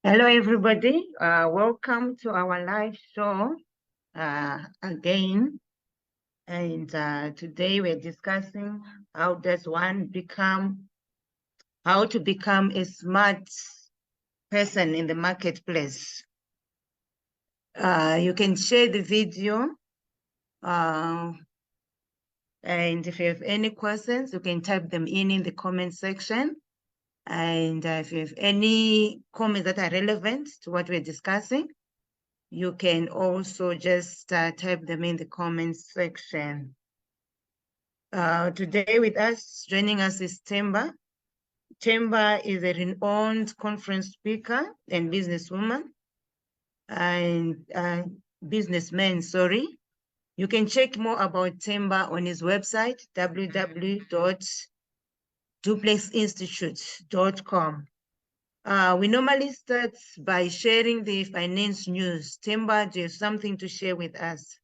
Hello, everybody. Welcome to our live show again. And today we're discussing how to become a smart person in the marketplace. You can share the video. And if you have any questions, you can type them in the comment section. And if you have any comments that are relevant to what we're discussing, you can also just type them in the comments section. Today with us, joining us is Themba. Themba is a renowned conference speaker and businesswoman and businessman, sorry. You can check more about Themba on his website, www.duplexinstitute.com. We normally start by sharing the finance news. Themba, do you have something to share with us?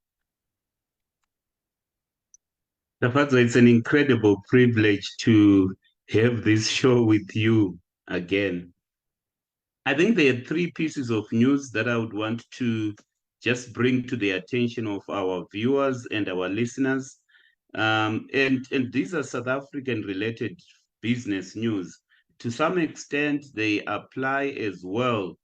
Tafazo, it's an incredible privilege to have this show with you again. I think there are three pieces of news that I would want to just bring to the attention of our viewers and our listeners. And these are South African related business news. To some extent, they apply as well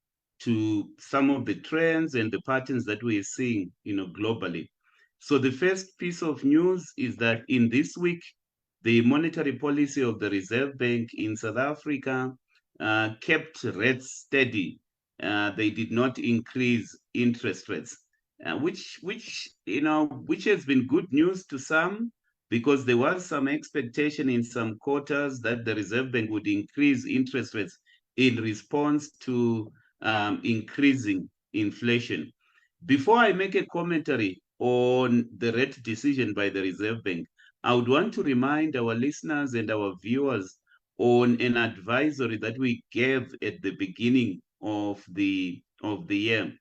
to some of the trends and the patterns that we're seeing, globally. So the first piece of news is that in this week, the monetary policy of the Reserve Bank in South Africa kept rates steady. They did not increase interest rates, which has been good news to some, because there was some expectation in some quarters that the Reserve Bank would increase interest rates in response to increasing inflation. Before I make a commentary on the rate decision by the Reserve Bank, I would want to remind our listeners and our viewers on an advisory that we gave at the beginning of the year.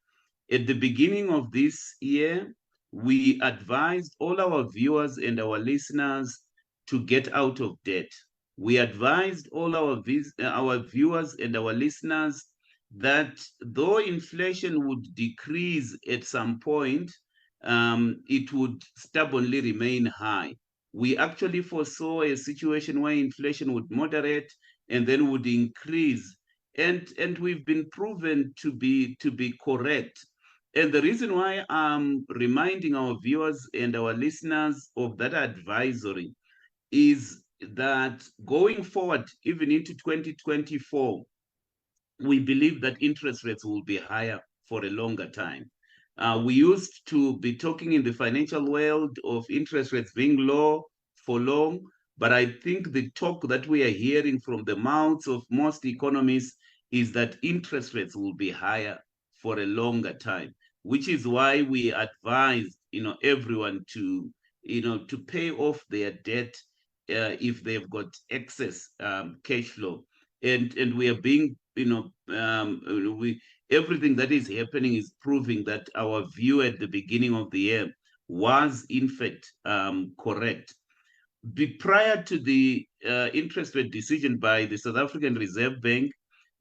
At the beginning of this year, we advised all our viewers and our listeners to get out of debt. We advised all our viewers and our listeners that though inflation would decrease at some point, it would stubbornly remain high. We actually foresaw a situation where inflation would moderate and then would increase. And we've been proven to be correct. And the reason why I'm reminding our viewers and our listeners of that advisory is that going forward, even into 2024, we believe that interest rates will be higher for a longer time. We used to be talking in the financial world of interest rates being low for long, but I think the talk that we are hearing from the mouths of most economists is that interest rates will be higher for a longer time, which is why we advise everyone to pay off their debt if they've got excess cash flow. And we are being everything that is happening is proving that our view at the beginning of the year was in fact correct. Prior to the interest rate decision by the South African Reserve Bank,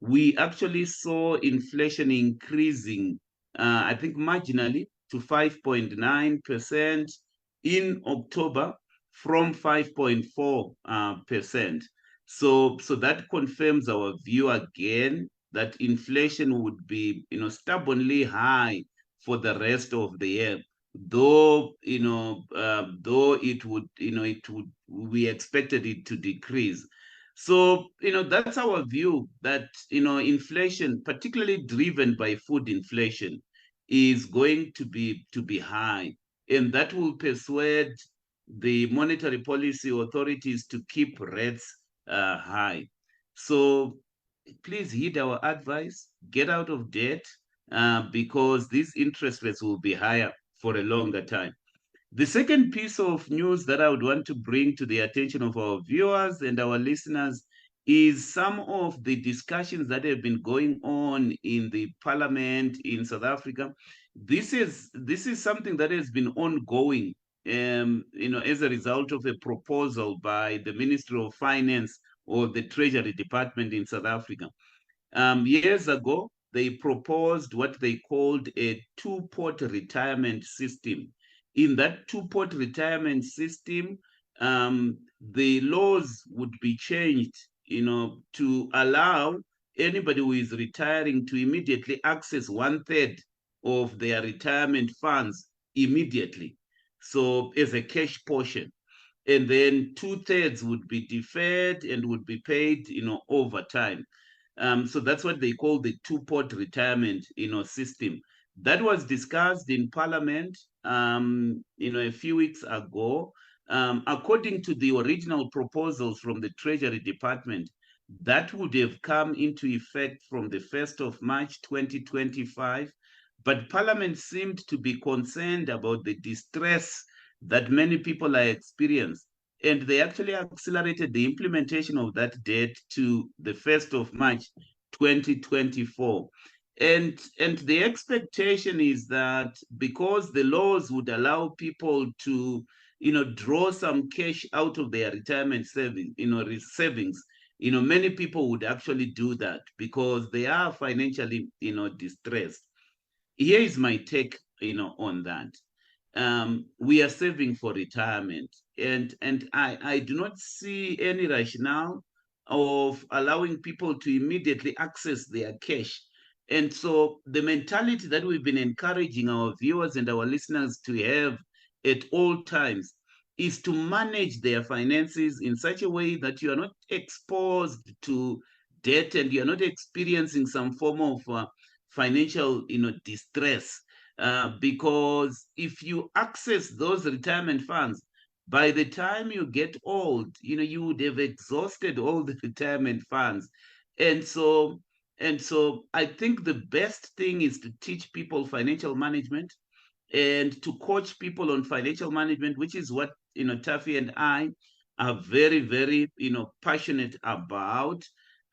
we actually saw inflation increasing, I think marginally, to 5.9% in October from 5.4%. So that confirms our view again that inflation would be, stubbornly high for the rest of the year. Though we expected it to decrease. So that's our view, that inflation, particularly driven by food inflation, is going to be high, and that will persuade the monetary policy authorities to keep rates high. So please heed our advice, get out of debt, because these interest rates will be higher for a longer time. The second piece of news that I would want to bring to the attention of our viewers and our listeners is some of the discussions that have been going on in the parliament in South Africa. This is something that has been ongoing, as a result of a proposal by the Ministry of Finance or the Treasury Department in South Africa. Years ago, they proposed what they called a two-pot retirement system. In that two-pot retirement system, the laws would be changed, to allow anybody who is retiring to immediately access 1/3 of their retirement funds immediately. So as a cash portion. And then 2/3 would be deferred and would be paid, over time. So that's what they call the two-pot retirement, system. That was discussed in Parliament, a few weeks ago. According to the original proposals from the Treasury Department, that would have come into effect from the 1st of March 2025. But Parliament seemed to be concerned about the distress that many people are experiencing. And they actually accelerated the implementation of that date to the 1st of March 2024. And the expectation is that because the laws would allow people to, draw some cash out of their retirement savings, many people would actually do that because they are financially, distressed. Here is my take, on that. We are saving for retirement, and I do not see any rationale of allowing people to immediately access their cash. And so the mentality that we've been encouraging our viewers and our listeners to have at all times is to manage their finances in such a way that you are not exposed to debt and you are not experiencing some form of financial, distress. Because if you access those retirement funds, by the time you get old, you would have exhausted all the retirement funds. And so, I think the best thing is to teach people financial management and to coach people on financial management, which is what, Taffy and I are very, very, passionate about.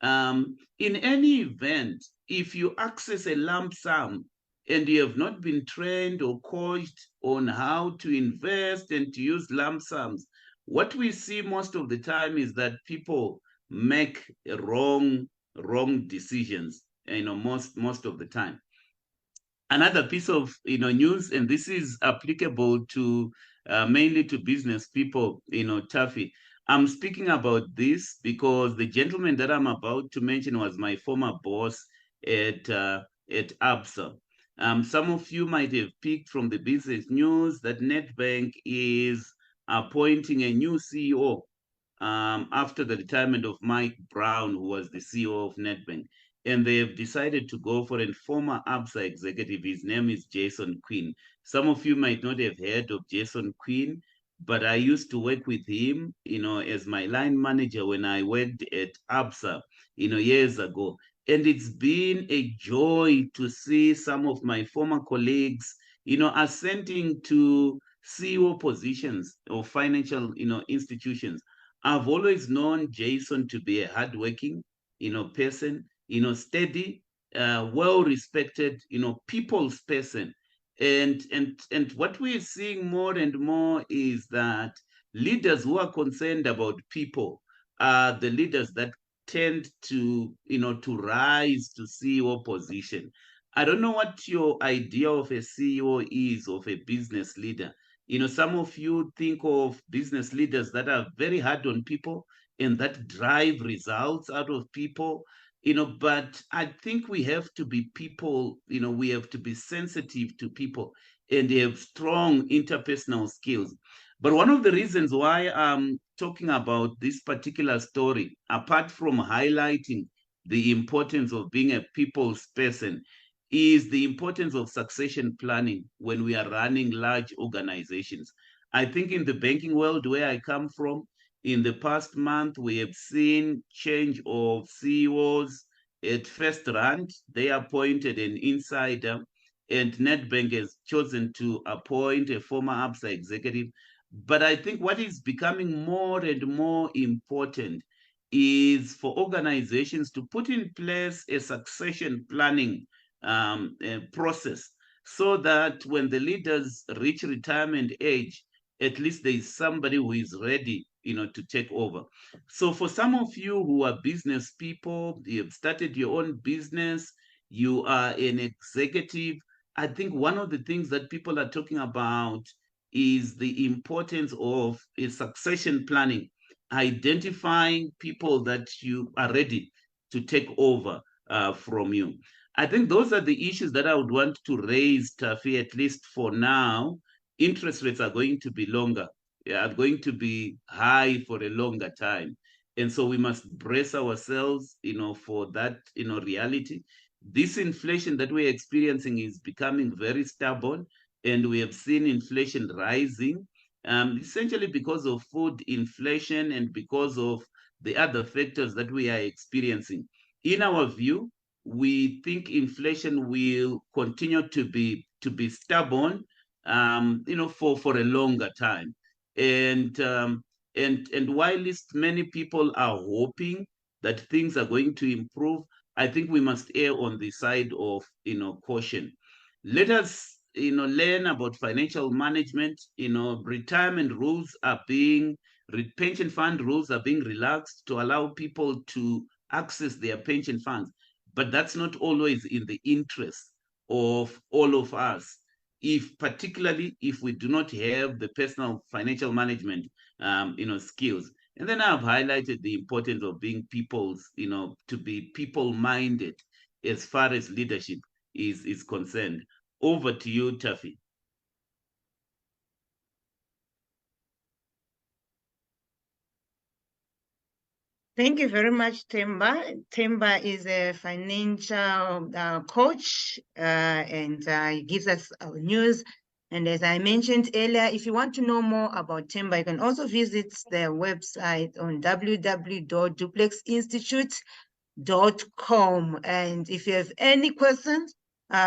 In any event, if you access a lump sum and you have not been trained or coached on how to invest and to use lump sums, what we see most of the time is that people make wrong decisions, most of the time. Another piece of news, and this is applicable to mainly to business people, Taffy. I'm speaking about this because the gentleman that I'm about to mention was my former boss at Absa. Some of you might have picked from the business news that Nedbank is appointing a new CEO after the retirement of Mike Brown, who was the CEO of Nedbank. And they have decided to go for a former Absa executive. His name is Jason Quinn. Some of you might not have heard of Jason Quinn, but I used to work with him, as my line manager when I worked at Absa, years ago. And it's been a joy to see some of my former colleagues, ascending to CEO positions of financial, institutions. I've always known Jason to be a hardworking, person, steady, well-respected, people's person. And what we're seeing more and more is that leaders who are concerned about people are the leaders that tend to, to rise to CEO position. I don't know what your idea of a CEO is, of a business leader. Some of you think of business leaders that are very hard on people and that drive results out of people, but I think we have to be people, we have to be sensitive to people and have strong interpersonal skills. But one of the reasons why I'm talking about this particular story, apart from highlighting the importance of being a people's person, is the importance of succession planning when we are running large organizations. I think in the banking world where I come from, in the past month, we have seen change of CEOs. At FirstRand, they appointed an insider, and Nedbank has chosen to appoint a former Absa executive. But I think what is becoming more and more important is for organizations to put in place a succession planning process so that when the leaders reach retirement age, at least there is somebody who is ready, to take over. So for some of you who are business people, you have started your own business, you are an executive. I think one of the things that people are talking about is the importance of a succession planning, identifying people that you are ready to take over from you. I think those are the issues that I would want to raise, Tafi, at least for now. Interest rates are going to be longer, are going to be high for a longer time. And so we must brace ourselves, for that, reality. This inflation that we're experiencing is becoming very stubborn, and we have seen inflation rising, essentially because of food inflation and because of the other factors that we are experiencing. In our view, we think inflation will continue to be stubborn, for a longer time. And whilst many people are hoping that things are going to improve, I think we must err on the side of caution. Let us learn about financial management. Retirement rules are being pension fund rules are being relaxed to allow people to access their pension funds, but that's not always in the interest of all of us, particularly if we do not have the personal financial management skills. And then I've highlighted the importance of being to be people minded as far as leadership is concerned. Over to you, Tafi. Thank you very much, Themba. Themba is a financial coach, and he gives us our news. And as I mentioned earlier, if you want to know more about Themba, you can also visit their website on www.duplexinstitute.com. And if you have any questions,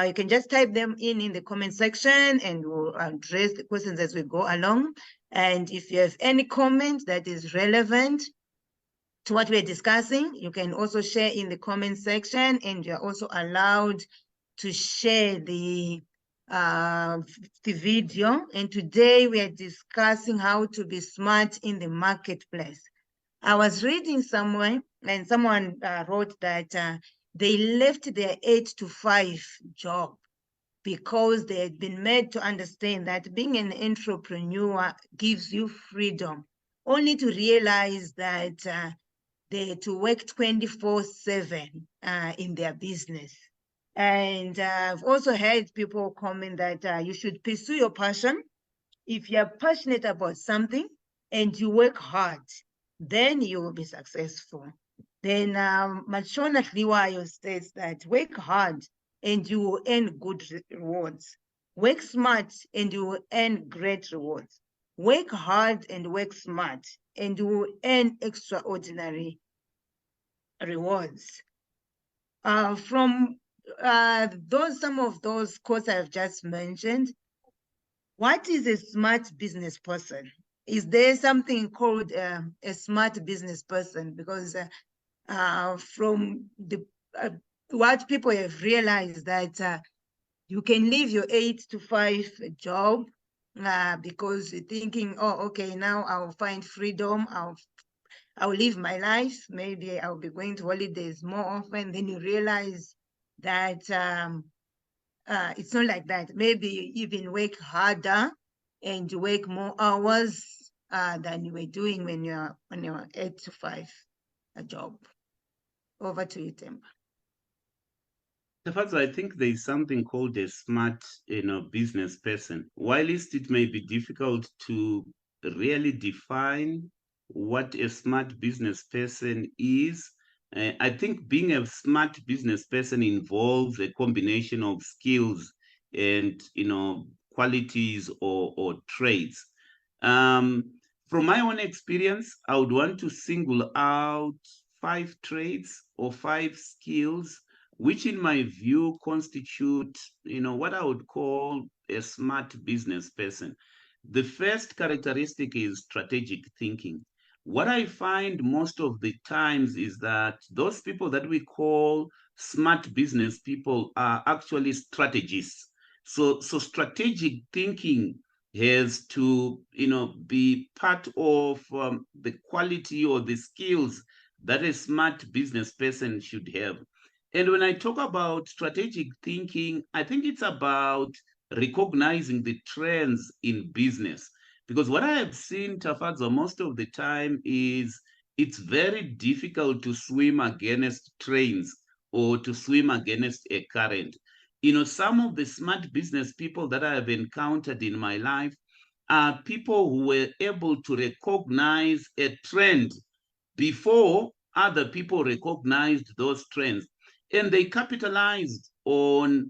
you can just type them in the comment section, and we'll address the questions as we go along. And if you have any comment that is relevant to what we're discussing, you can also share in the comment section, and you're also allowed to share the video. And today we are discussing how to be smart in the marketplace. I was reading somewhere, and someone wrote that they left their 8-to-5 job because they had been made to understand that being an entrepreneur gives you freedom, only to realize that they had to work 24/7 in their business. And I've also heard people comment that you should pursue your passion. If you're passionate about something and you work hard, then you will be successful. Then Machona Liwayo states that work hard and you will earn good rewards. Work smart and you will earn great rewards. Work hard and work smart and you will earn extraordinary rewards. From some of those quotes I've just mentioned, what is a smart business person? Is there something called a smart business person? Because from what people have realized that you can leave your 8-to-5 job because you're thinking, oh, okay, now I'll find freedom. I'll live my life. Maybe I'll be going to holidays more often. Then you realize that it's not like that. Maybe you even work harder and you work more hours than you were doing when you're on your 8-to-5 job. Over to you, Themba. First, I think there is something called a smart, business person. Whilst it may be difficult to really define what a smart business person is, I think being a smart business person involves a combination of skills and qualities or traits. From my own experience, I would want to single out 5 traits or 5 skills which in my view constitute, what I would call a smart business person. The first characteristic is strategic thinking. What I find most of the times is that those people that we call smart business people are actually strategists. So strategic thinking has to, be part of the quality or the skills that a smart business person should have. And when I talk about strategic thinking, I think it's about recognizing the trends in business. Because what I have seen, Tafadzo, most of the time is it's very difficult to swim against trains or to swim against a current. Some of the smart business people that I have encountered in my life are people who were able to recognize a trend before other people recognized those trends, and they capitalized on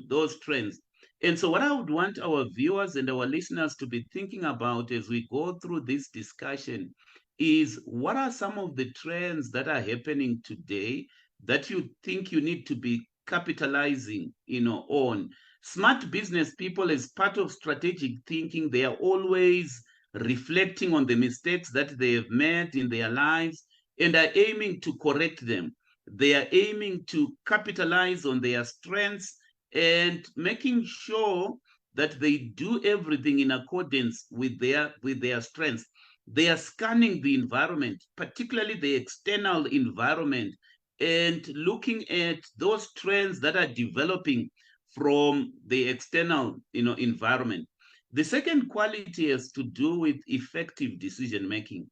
those trends. And so, what I would want our viewers and our listeners to be thinking about as we go through this discussion is, what are some of the trends that are happening today that you think you need to be capitalizing, on? Smart business people, as part of strategic thinking, they are always reflecting on the mistakes that they have made in their lives and are aiming to correct them. They are aiming to capitalize on their strengths and making sure that they do everything in accordance with their strengths. They are scanning the environment, particularly the external environment, and looking at those trends that are developing from the external environment. The second quality has to do with effective decision making.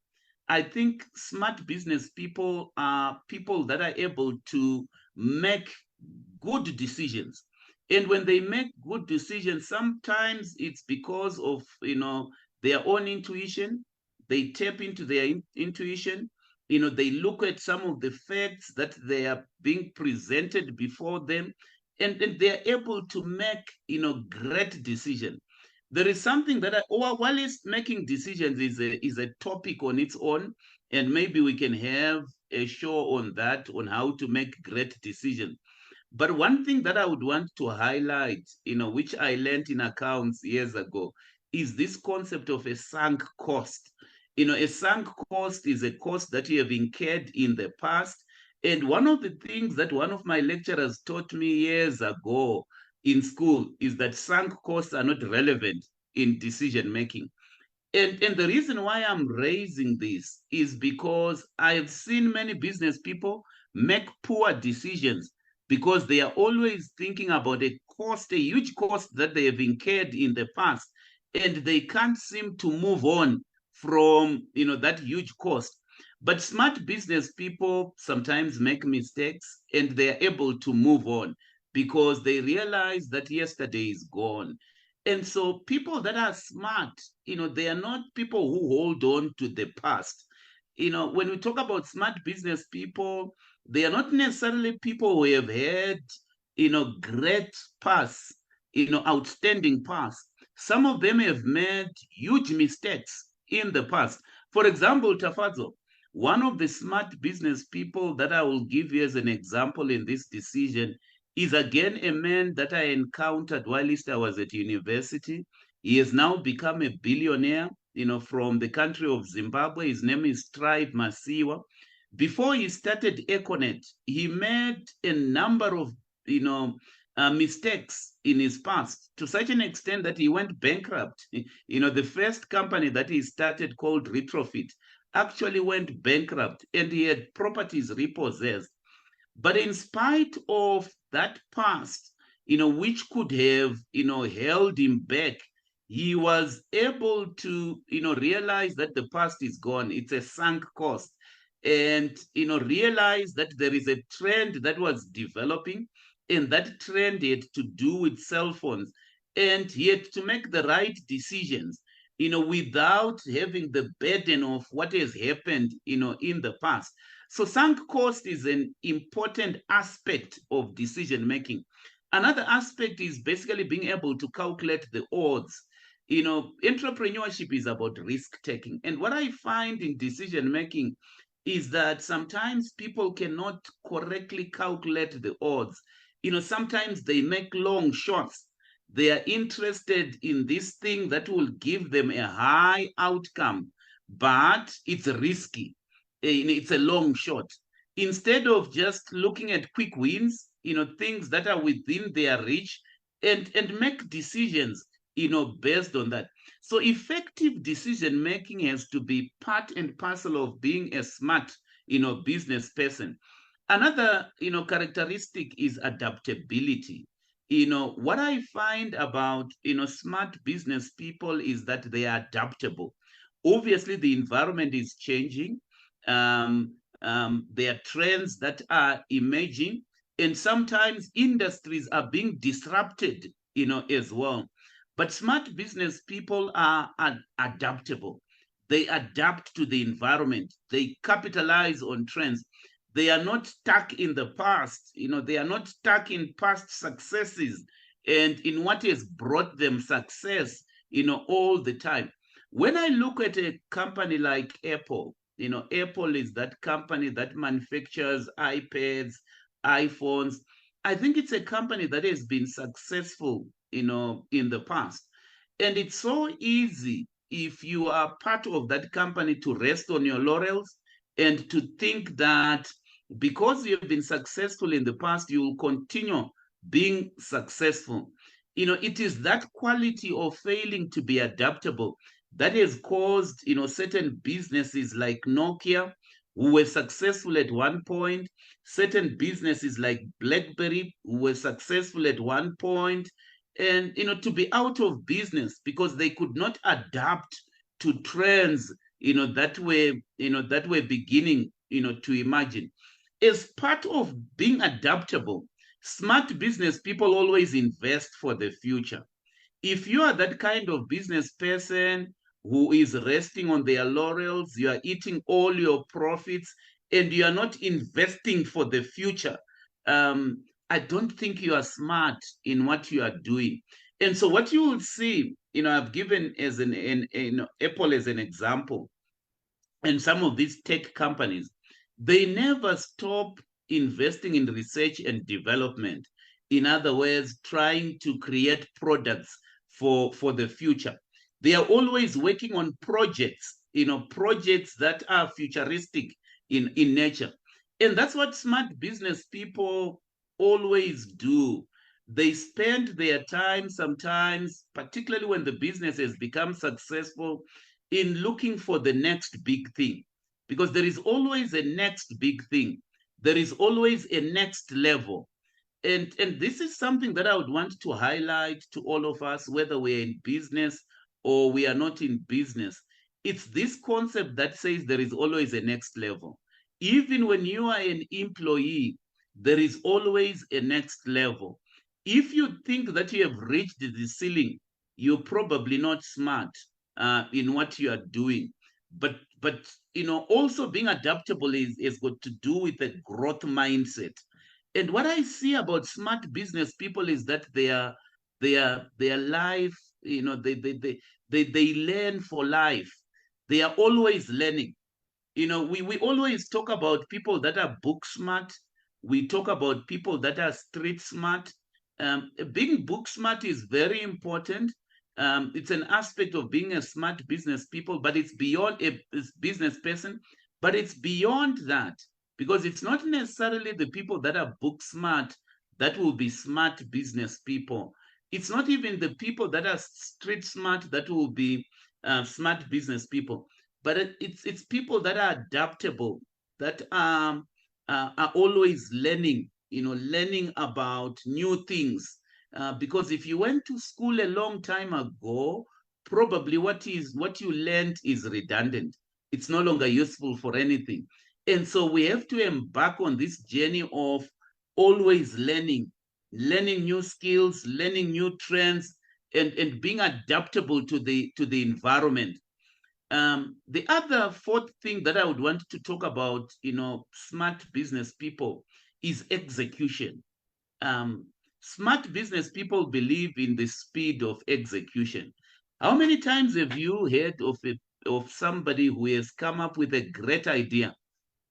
I think smart business people are people that are able to make good decisions. And when they make good decisions, sometimes it's because of their own intuition. They tap into their intuition. They look at some of the facts that they are being presented before them, and they are able to make great decisions. There is something that while it's making decisions is a topic on its own, and maybe we can have a show on that, on how to make great decisions. But one thing that I would want to highlight, which I learned in accounts years ago, is this concept of a sunk cost. A sunk cost is a cost that you have incurred in the past. And one of the things that one of my lecturers taught me years ago in school is that sunk costs are not relevant in decision making. And the reason why I'm raising this is because I've seen many business people make poor decisions because they are always thinking about a cost, a huge cost that they have incurred in the past, and they can't seem to move on from that huge cost. But smart business people sometimes make mistakes and they are able to move on because they realize that yesterday is gone. And so people that are smart, they are not people who hold on to the past. When we talk about smart business people, they are not necessarily people who have had, great past, outstanding past. Some of them have made huge mistakes in the past. For example, Tafazo, one of the smart business people that I will give you as an example in this decision is again a man that I encountered while I was at university. He has now become a billionaire, from the country of Zimbabwe. His name is Strive Masiwa. Before he started Econet, he made a number of, mistakes in his past, to such an extent that he went bankrupt. The first company that he started, called Retrofit, actually went bankrupt, and he had properties repossessed. But in spite of that past, which could have, held him back, he was able to, realize that the past is gone. It's a sunk cost. And, realize that there is a trend that was developing, and that trend had to do with cell phones. And he had to make the right decisions, without having the burden of what has happened, in the past. So sunk cost is an important aspect of decision making. Another aspect is basically being able to calculate the odds. Entrepreneurship is about risk taking. And what I find in decision making is that sometimes people cannot correctly calculate the odds. Sometimes they make long shots. They are interested in this thing that will give them a high outcome, but it's risky. It's a long shot. Instead of just looking at quick wins, things that are within their reach, and make decisions, based on that. So effective decision making has to be part and parcel of being a smart, business person. Another, characteristic is adaptability. What I find about, smart business people is that they are adaptable. Obviously, the environment is changing. There are trends that are emerging, and sometimes industries are being disrupted, as well. But smart business people are adaptable. They adapt to the environment. They capitalize on trends. They are not stuck in the past. They are not stuck in past successes and in what has brought them success, all the time. When I look at a company like Apple, Apple is that company that manufactures iPads, iPhones. I think it's a company that has been successful, in the past. And it's so easy if you are part of that company to rest on your laurels and to think that because you've been successful in the past, you will continue being successful. It is that quality of failing to be adaptable that has caused, certain businesses like Nokia, who were successful at one point, certain businesses like BlackBerry, who were successful at one point, and to be out of business because they could not adapt to trends, that were beginning, to imagine. As part of being adaptable, smart business people always invest for the future. If you are that kind of business person who is resting on their laurels, you are eating all your profits, and you are not investing for the future, I don't think you are smart in what you are doing. And so, what you will see, I've given as Apple as an example, and some of these tech companies, they never stop investing in research and development. In other words, trying to create products for the future. They are always working on projects, projects that are futuristic in nature. And that's what smart business people always do. They spend their time sometimes, particularly when the business has become successful, in looking for the next big thing, because there is always a next big thing. There is always a next level. And this is something that I would want to highlight to all of us, whether we're in business or we are not in business. It's this concept that says there is always a next level. Even when you are an employee, there is always a next level. If you think that you have reached the ceiling, you're probably not smart in what you are doing. But also being adaptable is got to do with a growth mindset. And what I see about smart business people is that their life, they learn for life. They are always learning. We always talk about people that are book smart. We talk about people that are street smart. Being book smart is very important. It's an aspect of being a smart business people, but it's beyond a business person, but it's beyond that, because it's not necessarily the people that are book smart that will be smart business people. It's not even the people that are street smart that will be smart business people, but it's people that are adaptable, that are always learning, learning about new things. Because if you went to school a long time ago, probably what you learned is redundant. It's no longer useful for anything. And so we have to embark on this journey of always learning, learning new skills, learning new trends, and being adaptable to the environment. The other fourth thing that I would want to talk about, smart business people, is execution. Smart business people believe in the speed of execution. How many times have you heard of somebody who has come up with a great idea,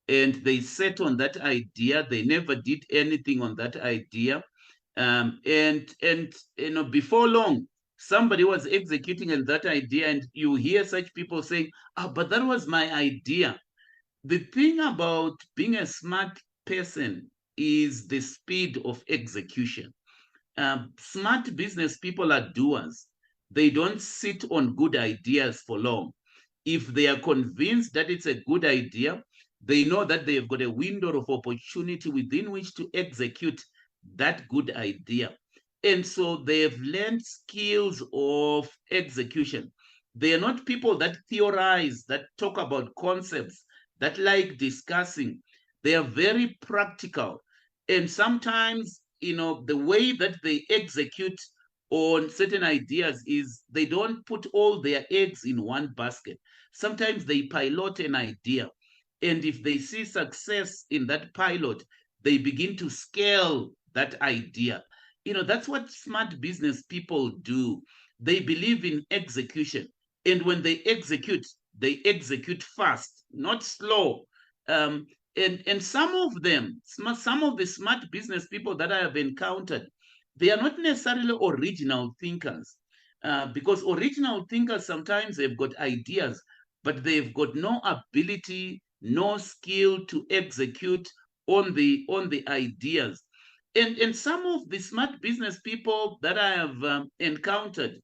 and they set on that idea, they never did anything on that idea, and before long somebody was executing on that idea, and you hear such people saying, but that was my idea. The thing about being a smart person is the speed of execution. Smart business people are doers. They don't sit on good ideas for long. If they are convinced that it's a good idea, They know that they've got a window of opportunity within which to execute that good idea. And so they've learned skills of execution. They are not people that theorize, that talk about concepts, that like discussing. They are very practical. And sometimes, the way that they execute on certain ideas is they don't put all their eggs in one basket. Sometimes they pilot an idea. And if they see success in that pilot, they begin to scale that idea. That's what smart business people do. They believe in execution. And when they execute fast, not slow. And some of the smart business people that I have encountered, they are not necessarily original thinkers. Because original thinkers sometimes they've got ideas, but they've got no ability, no skill to execute on the ideas. And some of the smart business people that I have encountered,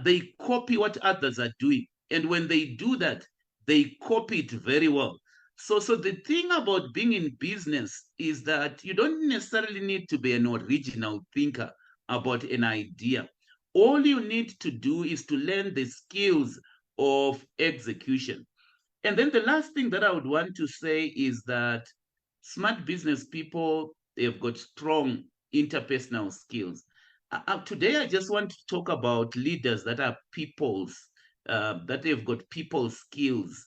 they copy what others are doing. And when they do that, they copy it very well. So the thing about being in business is that you don't necessarily need to be an original thinker about an idea. All you need to do is to learn the skills of execution. And then the last thing that I would want to say is that smart business people, they've got strong interpersonal skills. Today, I just want to talk about leaders that are that they've got people skills,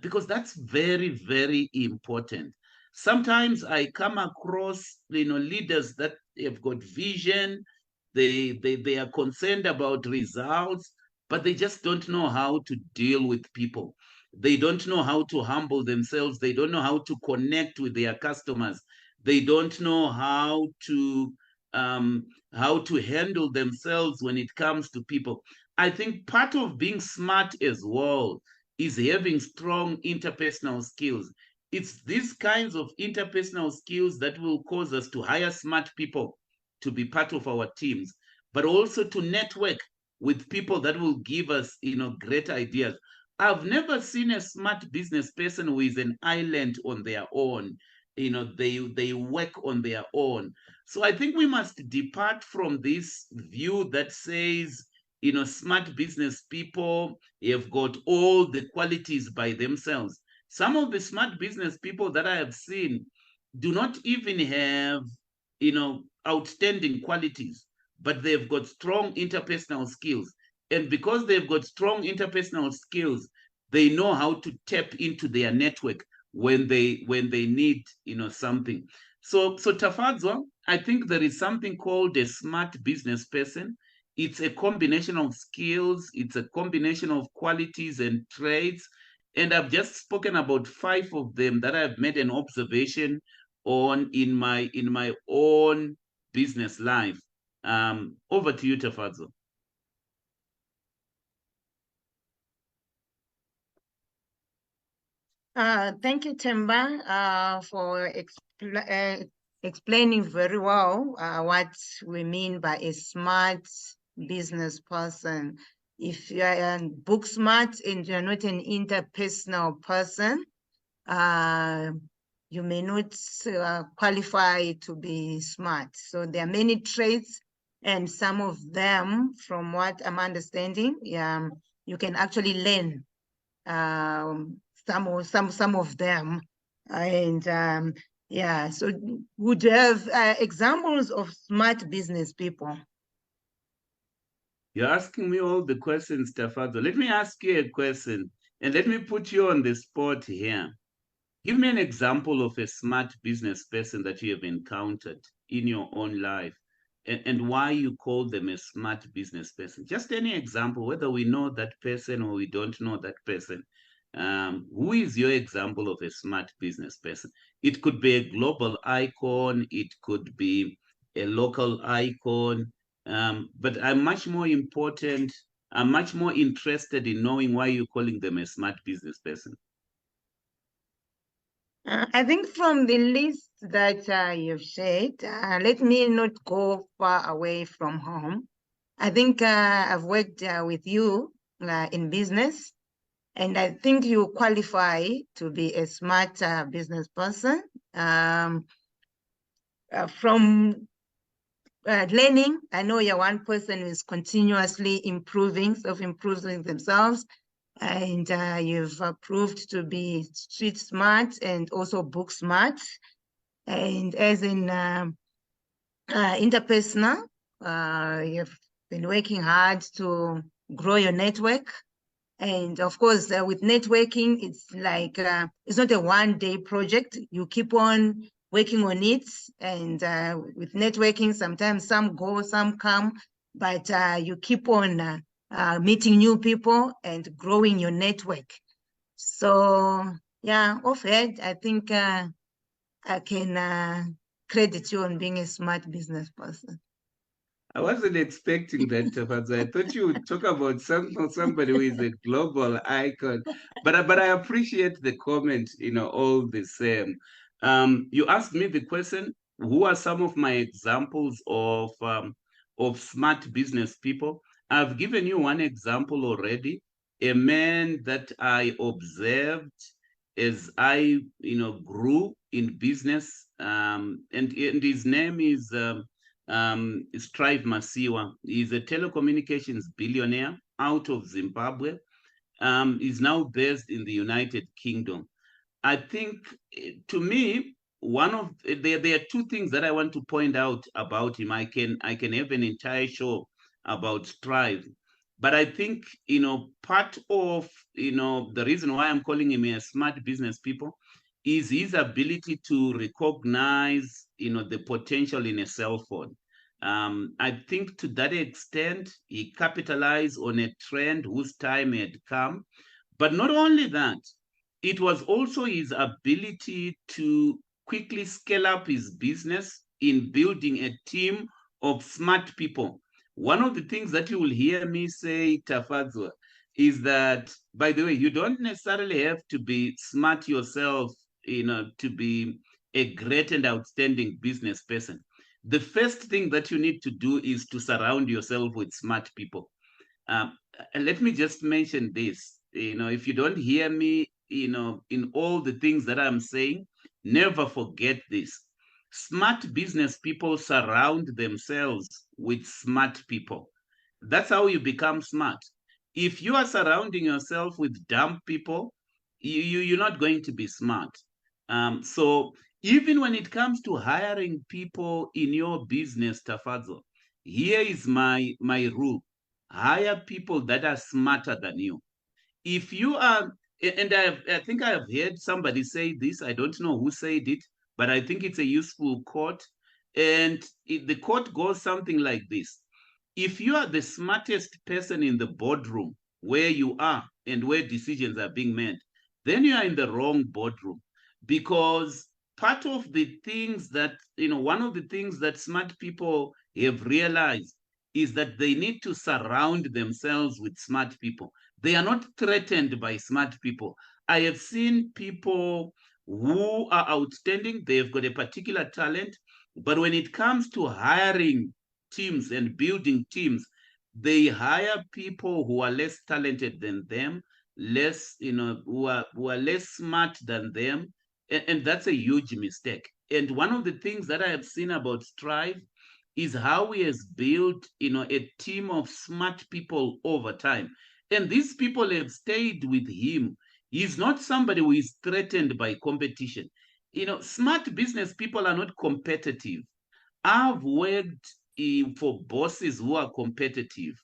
because that's very, very important. Sometimes I come across, leaders that have got vision, they are concerned about results, but they just don't know how to deal with people. They don't know how to humble themselves. They don't know how to connect with their customers. They don't know how to handle themselves when it comes to people. I think part of being smart as well is having strong interpersonal skills. It's these kinds of interpersonal skills that will cause us to hire smart people to be part of our teams, but also to network with people that will give us, great ideas. I've never seen a smart business person who is an island on their own. They work on their own. So I think we must depart from this view that says, smart business people have got all the qualities by themselves. Some of the smart business people that I have seen do not even have, outstanding qualities, but they've got strong interpersonal skills. And because they've got strong interpersonal skills, they know how to tap into their network when they need, something. So Tafadzwa, I think there is something called a smart business person. It's a combination of skills, it's a combination of qualities and traits. And I've just spoken about 5 of them that I've made an observation on in my own business life. Over to you, Tafadzwa. Thank you, Themba, for explaining very well what we mean by a smart business person. If you are book smart and you're not an interpersonal person, you may not qualify to be smart. So there are many traits, and some of them, from what I'm understanding, you can actually learn some of them. And so would you have examples of smart business people? You're asking me all the questions, Tafadzwa. Let me ask you a question, and let me put you on the spot here. Give me an example of a smart business person that you have encountered in your own life, and why you call them a smart business person. Just any example, whether we know that person or we don't know that person. Who is your example of a smart business person? It could be a global icon, it could be a local icon, but I'm much more interested in knowing why you're calling them a smart business person. I think from the list that you've shared, let me not go far away from home. I think I've worked with you in business. And I think you qualify to be a smart business person. From learning, I know you're one person who is continuously improving, self-improving themselves. And you've proved to be street smart and also book smart. And as in interpersonal, you've been working hard to grow your network. And of course, with networking, it's like, it's not a one-day project. You keep on working on it. And with networking, sometimes some go, some come, but you keep on meeting new people and growing your network. So yeah, offhand, I think I can credit you on being a smart business person. I wasn't expecting that, Tafazo. I thought you would talk about somebody who is a global icon, but I appreciate the comment. All the same. You asked me the question: who are some of my examples of smart business people? I've given you one example already. A man that I observed as I grew in business, and his name is. Strive Masiwa. He's a telecommunications billionaire out of Zimbabwe. He's now based in the United Kingdom. I think, to me, there are two things that I want to point out about him. I can have an entire show about Strive, but I think part of the reason why I'm calling him a smart business people is his ability to recognize the potential in a cell phone. I think to that extent he capitalized on a trend whose time had come, but not only that, it was also his ability to quickly scale up his business in building a team of smart people. One of the things that you will hear me say, Tafazo, is that, by the way, you don't necessarily have to be smart yourself, to be a great and outstanding business person. The first thing that you need to do is to surround yourself with smart people. And let me just mention this. If you don't hear me, in all the things that I'm saying, never forget this. Smart business people surround themselves with smart people. That's how you become smart. If you are surrounding yourself with dumb people, you're not going to be smart. So even when it comes to hiring people in your business, Tafazo, here is my rule: hire people that are smarter than you. If you are, and I think I have heard somebody say this, I don't know who said it, but I think it's a useful quote. And the quote goes something like this: if you are the smartest person in the boardroom where you are and where decisions are being made, then you are in the wrong boardroom. Because part of the things that, one of the things that smart people have realized is that they need to surround themselves with smart people. They are not threatened by smart people. I have seen people who are outstanding, they've got a particular talent, but when it comes to hiring teams and building teams, they hire people who are less talented than them, less, who are less smart than them, and that's a huge mistake. And one of the things that I have seen about Strive is how he has built, a team of smart people over time. And these people have stayed with him. He's not somebody who is threatened by competition. Smart business people are not competitive. I've worked for bosses who are competitive.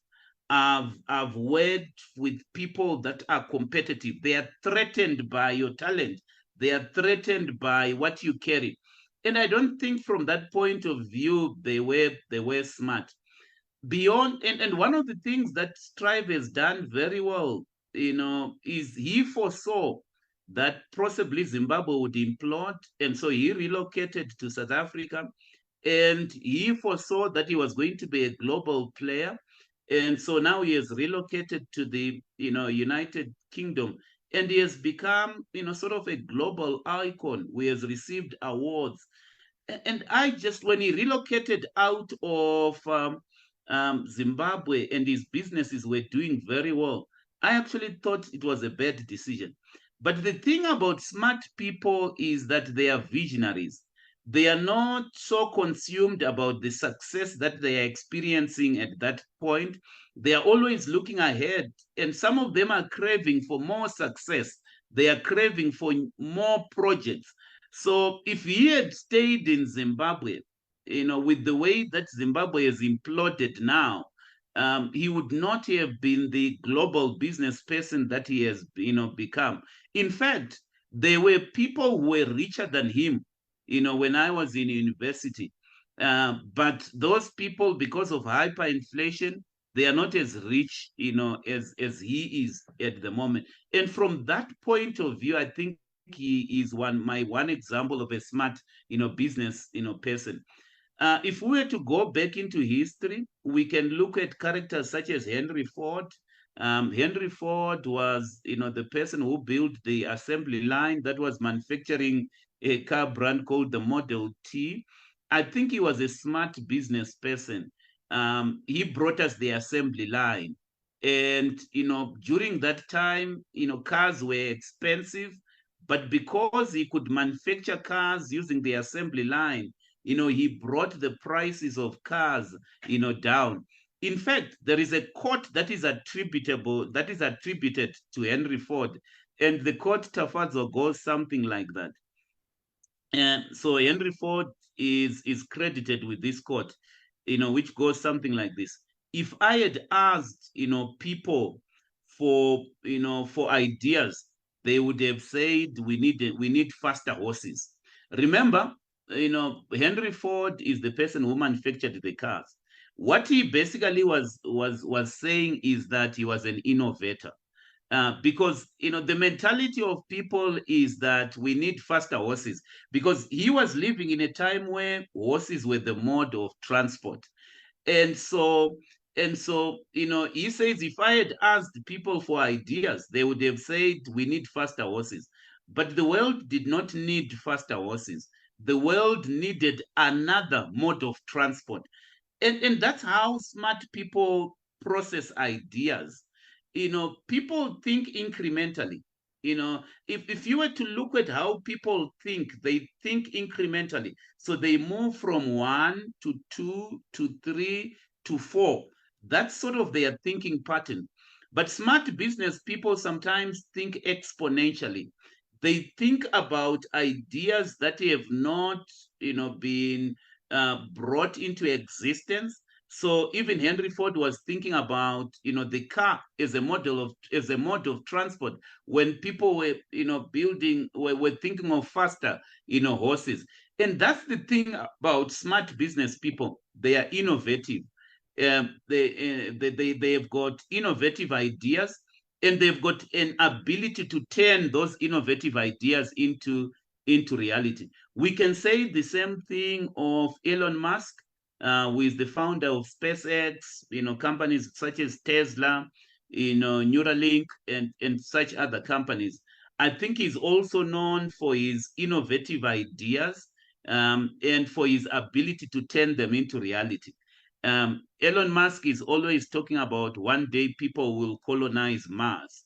I've worked with people that are competitive. They are threatened by your talent. They are threatened by what you carry. And I don't think from that point of view they were smart. Beyond, and one of the things that Strive has done very well, is he foresaw that possibly Zimbabwe would implode, and so he relocated to South Africa, and he foresaw that he was going to be a global player, and so now he has relocated to the United Kingdom, and he has become sort of a global icon who has received awards. And I just, when he relocated out of Zimbabwe and his businesses were doing very well, I actually thought it was a bad decision. But the thing about smart people is that they are visionaries. They are not so consumed about the success that they are experiencing at that point. They are always looking ahead, and some of them are craving for more success. They are craving for more projects. So if he had stayed in Zimbabwe, with the way that Zimbabwe is imploded now, he would not have been the global business person that he has, become. In fact, there were people who were richer than him, when I was in university. But those people, because of hyperinflation, they are not as rich, as he is at the moment. And from that point of view, I think he is my one example of a smart, business, person. If we were to go back into history, we can look at characters such as Henry Ford. Henry Ford was, the person who built the assembly line that was manufacturing a car brand called the Model T. I think he was a smart business person. He brought us the assembly line. And, during that time, cars were expensive, but because he could manufacture cars using the assembly line, he brought the prices of cars, down. In fact, there is a quote that is attributed to Henry Ford, and the quote, Tafazo, goes something like that. And so Henry Ford is credited with this quote, which goes something like this: If I had asked, people for ideas, they would have said we need faster horses. Remember, Henry Ford is the person who manufactured the cars. What he basically was saying is that he was an innovator. Because the mentality of people is that we need faster horses, because he was living in a time where horses were the mode of transport. And so he says, if I had asked people for ideas, they would have said we need faster horses. But the world did not need faster horses. The world needed another mode of transport. And that's how smart people process ideas. People think incrementally. If you were to look at how people think, they think incrementally. So they move from 1 to 2 to 3 to 4. That's sort of their thinking pattern. But smart business people sometimes think exponentially. They think about ideas that have not, been brought into existence. So even Henry Ford was thinking about, the car as a mode of transport when people were, were thinking of faster, horses. And that's the thing about smart business people. They are innovative. They have got innovative ideas, and they've got an ability to turn those innovative ideas into reality. We can say the same thing of Elon Musk, who is the founder of SpaceX, companies such as Tesla, Neuralink, and such other companies. I think he's also known for his innovative ideas, and for his ability to turn them into reality. Elon Musk is always talking about one day people will colonize Mars.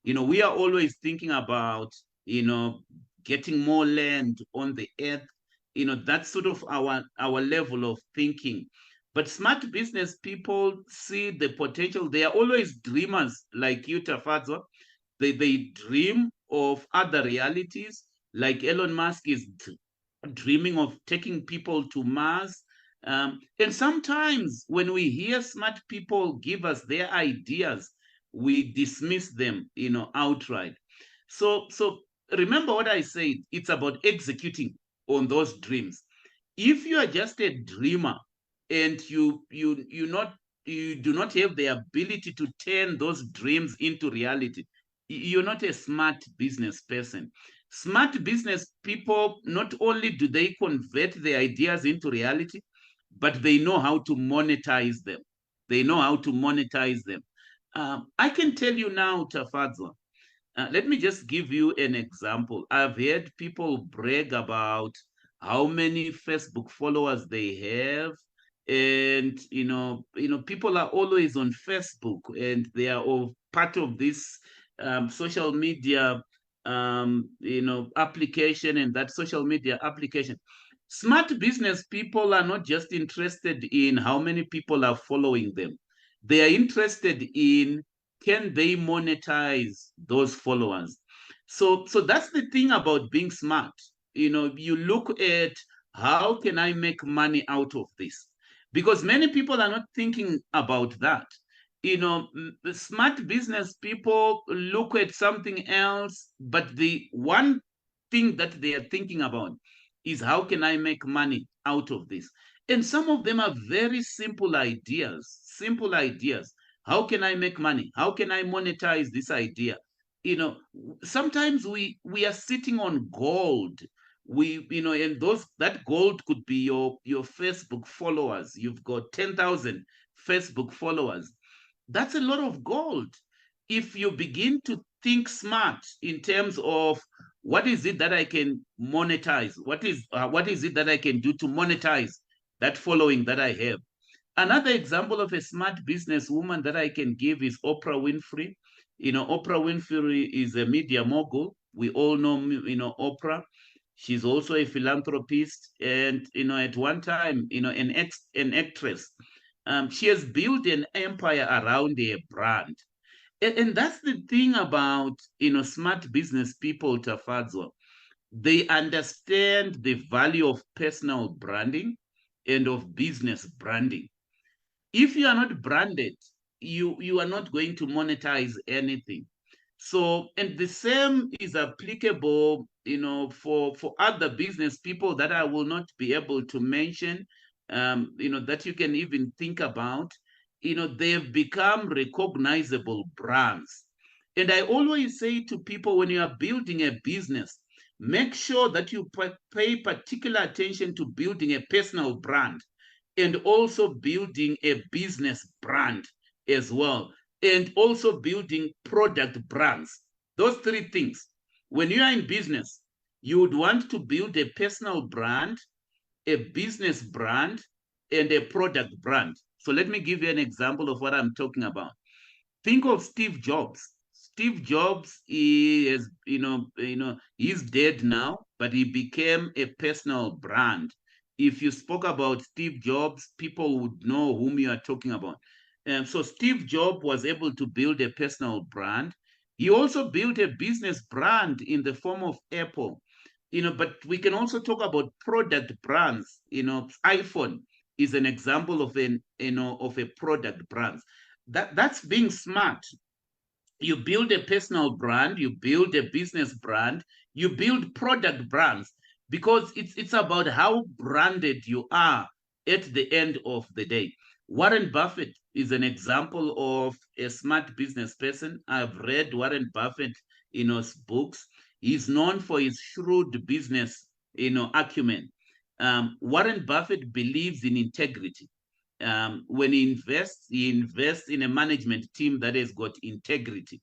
We are always thinking about, getting more land on the earth. That's sort of our level of thinking. But smart business people see the potential. They are always dreamers like you, Tafazo. They dream of other realities, like Elon Musk is dreaming of taking people to Mars. And sometimes when we hear smart people give us their ideas, we dismiss them, outright. So remember what I said, it's about executing on those dreams. If you are just a dreamer and you do not have the ability to turn those dreams into reality, you're not a smart business person. Smart business people, not only do they convert their ideas into reality, but they know how to monetize them. They know how to monetize them. I can tell you now, Tafadzo, let me just give you an example. I've heard people brag about how many Facebook followers they have. And people are always on Facebook, and they are of part of this social media application and that social media application. Smart business people are not just interested in how many people are following them. They are interested in, can they monetize those followers? So that's the thing about being smart. You look at, how can I make money out of this? Because many people are not thinking about that. Smart business people look at something else, but the one thing that they are thinking about is, how can I make money out of this? And some of them are very simple ideas. How can I make money? How can I monetize this idea? Sometimes we are sitting on gold. And that gold could be your Facebook followers. You've got 10,000 Facebook followers. That's a lot of gold. If you begin to think smart in terms of, what is it that I can monetize? What is it that I can do to monetize that following that I have? Another example of a smart businesswoman that I can give is Oprah Winfrey. Oprah Winfrey is a media mogul. We all know, Oprah. She's also a philanthropist, and at one time, an actress. She has built an empire around a brand. And that's the thing about smart business people, Tafadzwa. They understand the value of personal branding and of business branding. If you are not branded, you are not going to monetize anything. So, and the same is applicable, for other business people that I will not be able to mention, that you can even think about. They've become recognizable brands. And I always say to people, when you are building a business, make sure that you pay particular attention to building a personal brand and also building a business brand as well, and also building product brands. Those three things. When you are in business, you would want to build a personal brand, a business brand, and a product brand. So let me give you an example of what I'm talking about. Think of Steve Jobs. Steve Jobs is, he's dead now, but he became a personal brand. If you spoke about Steve Jobs, people would know whom you are talking about. So Steve Jobs was able to build a personal brand. He also built a business brand in the form of Apple. But we can also talk about product brands. iPhone is an example of a product brand. That's being smart. You build a personal brand, you build a business brand, you build product brands, because it's about how branded you are at the end of the day. Warren Buffett is an example of a smart business person. I've read Warren Buffett books. He's known for his shrewd business acumen. Warren Buffett believes in integrity. When he invests in a management team that has got integrity.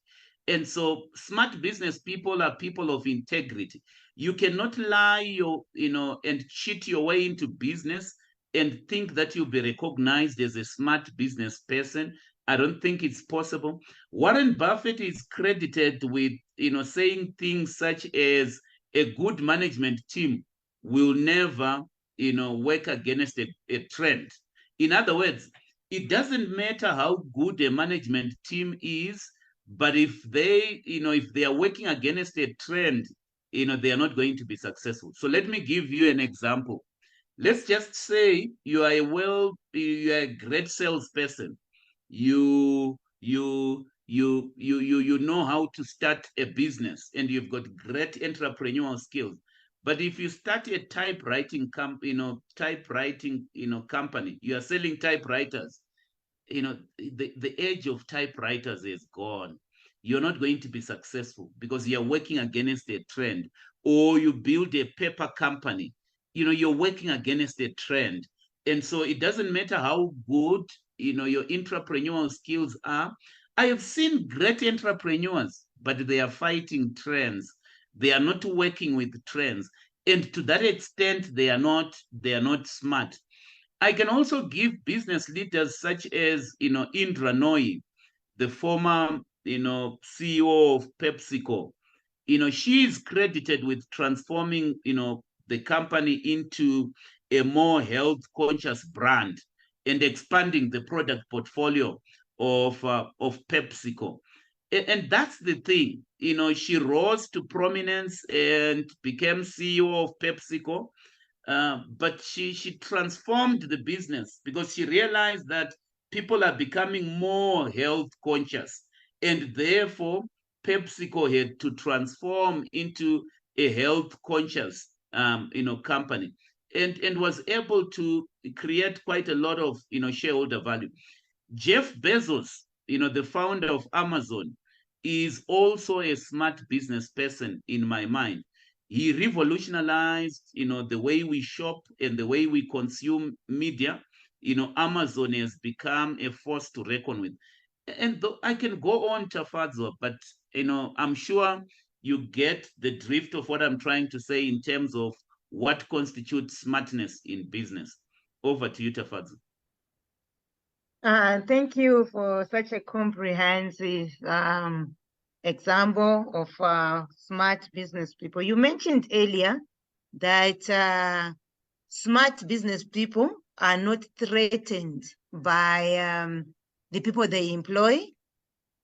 And so smart business people are people of integrity. You cannot lie and cheat your way into business and think that you'll be recognized as a smart business person. I don't think it's possible. Warren Buffett is credited with saying things such as, a good management team will never work against a trend. In other words, it doesn't matter how good a management team is, but if they are working against a trend, they are not going to be successful. So let me give you an example. Let's just say you are a great salesperson. You know how to start a business, and you've got great entrepreneurial skills. But if you start a typewriting company, you are selling typewriters, the age of typewriters is gone. You're not going to be successful because you're working against a trend. Or you build a paper company, you're working against a trend. And so it doesn't matter how good, your entrepreneurial skills are. I have seen great entrepreneurs, but they are fighting trends. They are not working with trends. And to that extent, they are not smart. I can also give business leaders such as, Indra Nooyi, the former CEO of PepsiCo, she is credited with transforming, the company into a more health conscious brand and expanding the product portfolio of PepsiCo. And that's the thing, she rose to prominence and became CEO of PepsiCo. But she transformed the business because she realized that people are becoming more health conscious, and therefore PepsiCo had to transform into a health conscious company, and was able to create quite a lot of shareholder value. Jeff Bezos, the founder of Amazon, is also a smart business person in my mind. He revolutionized, the way we shop and the way we consume media. Amazon has become a force to reckon with. And I can go on, Tafadzo, but I'm sure you get the drift of what I'm trying to say in terms of what constitutes smartness in business. Over to you, Tafadzo. Thank you for such a comprehensive example of smart business people. You mentioned earlier that smart business people are not threatened by the people they employ.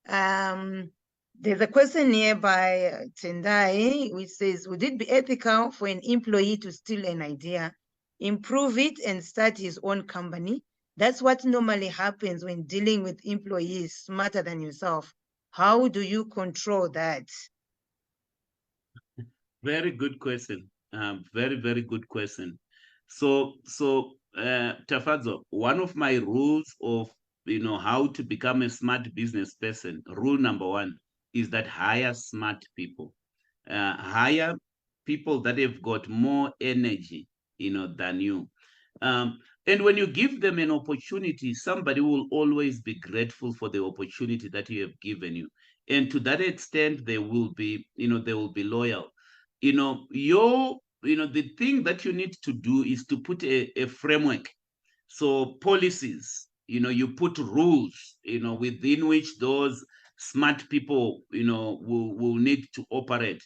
There's a question here by Tendai, which says, would it be ethical for an employee to steal an idea, improve it, and start his own company? That's what normally happens when dealing with employees smarter than yourself. How do you control that? Very good question. Very, very good question. So Tafadzo, one of my rules of how to become a smart business person, rule number one, is that hire smart people. Hire people that have got more energy, than you. And when you give them an opportunity, somebody will always be grateful for the opportunity that you have given you. And to that extent, they will be loyal. The thing that you need to do is to put a framework. So policies, you put rules, within which those smart people, will need to operate.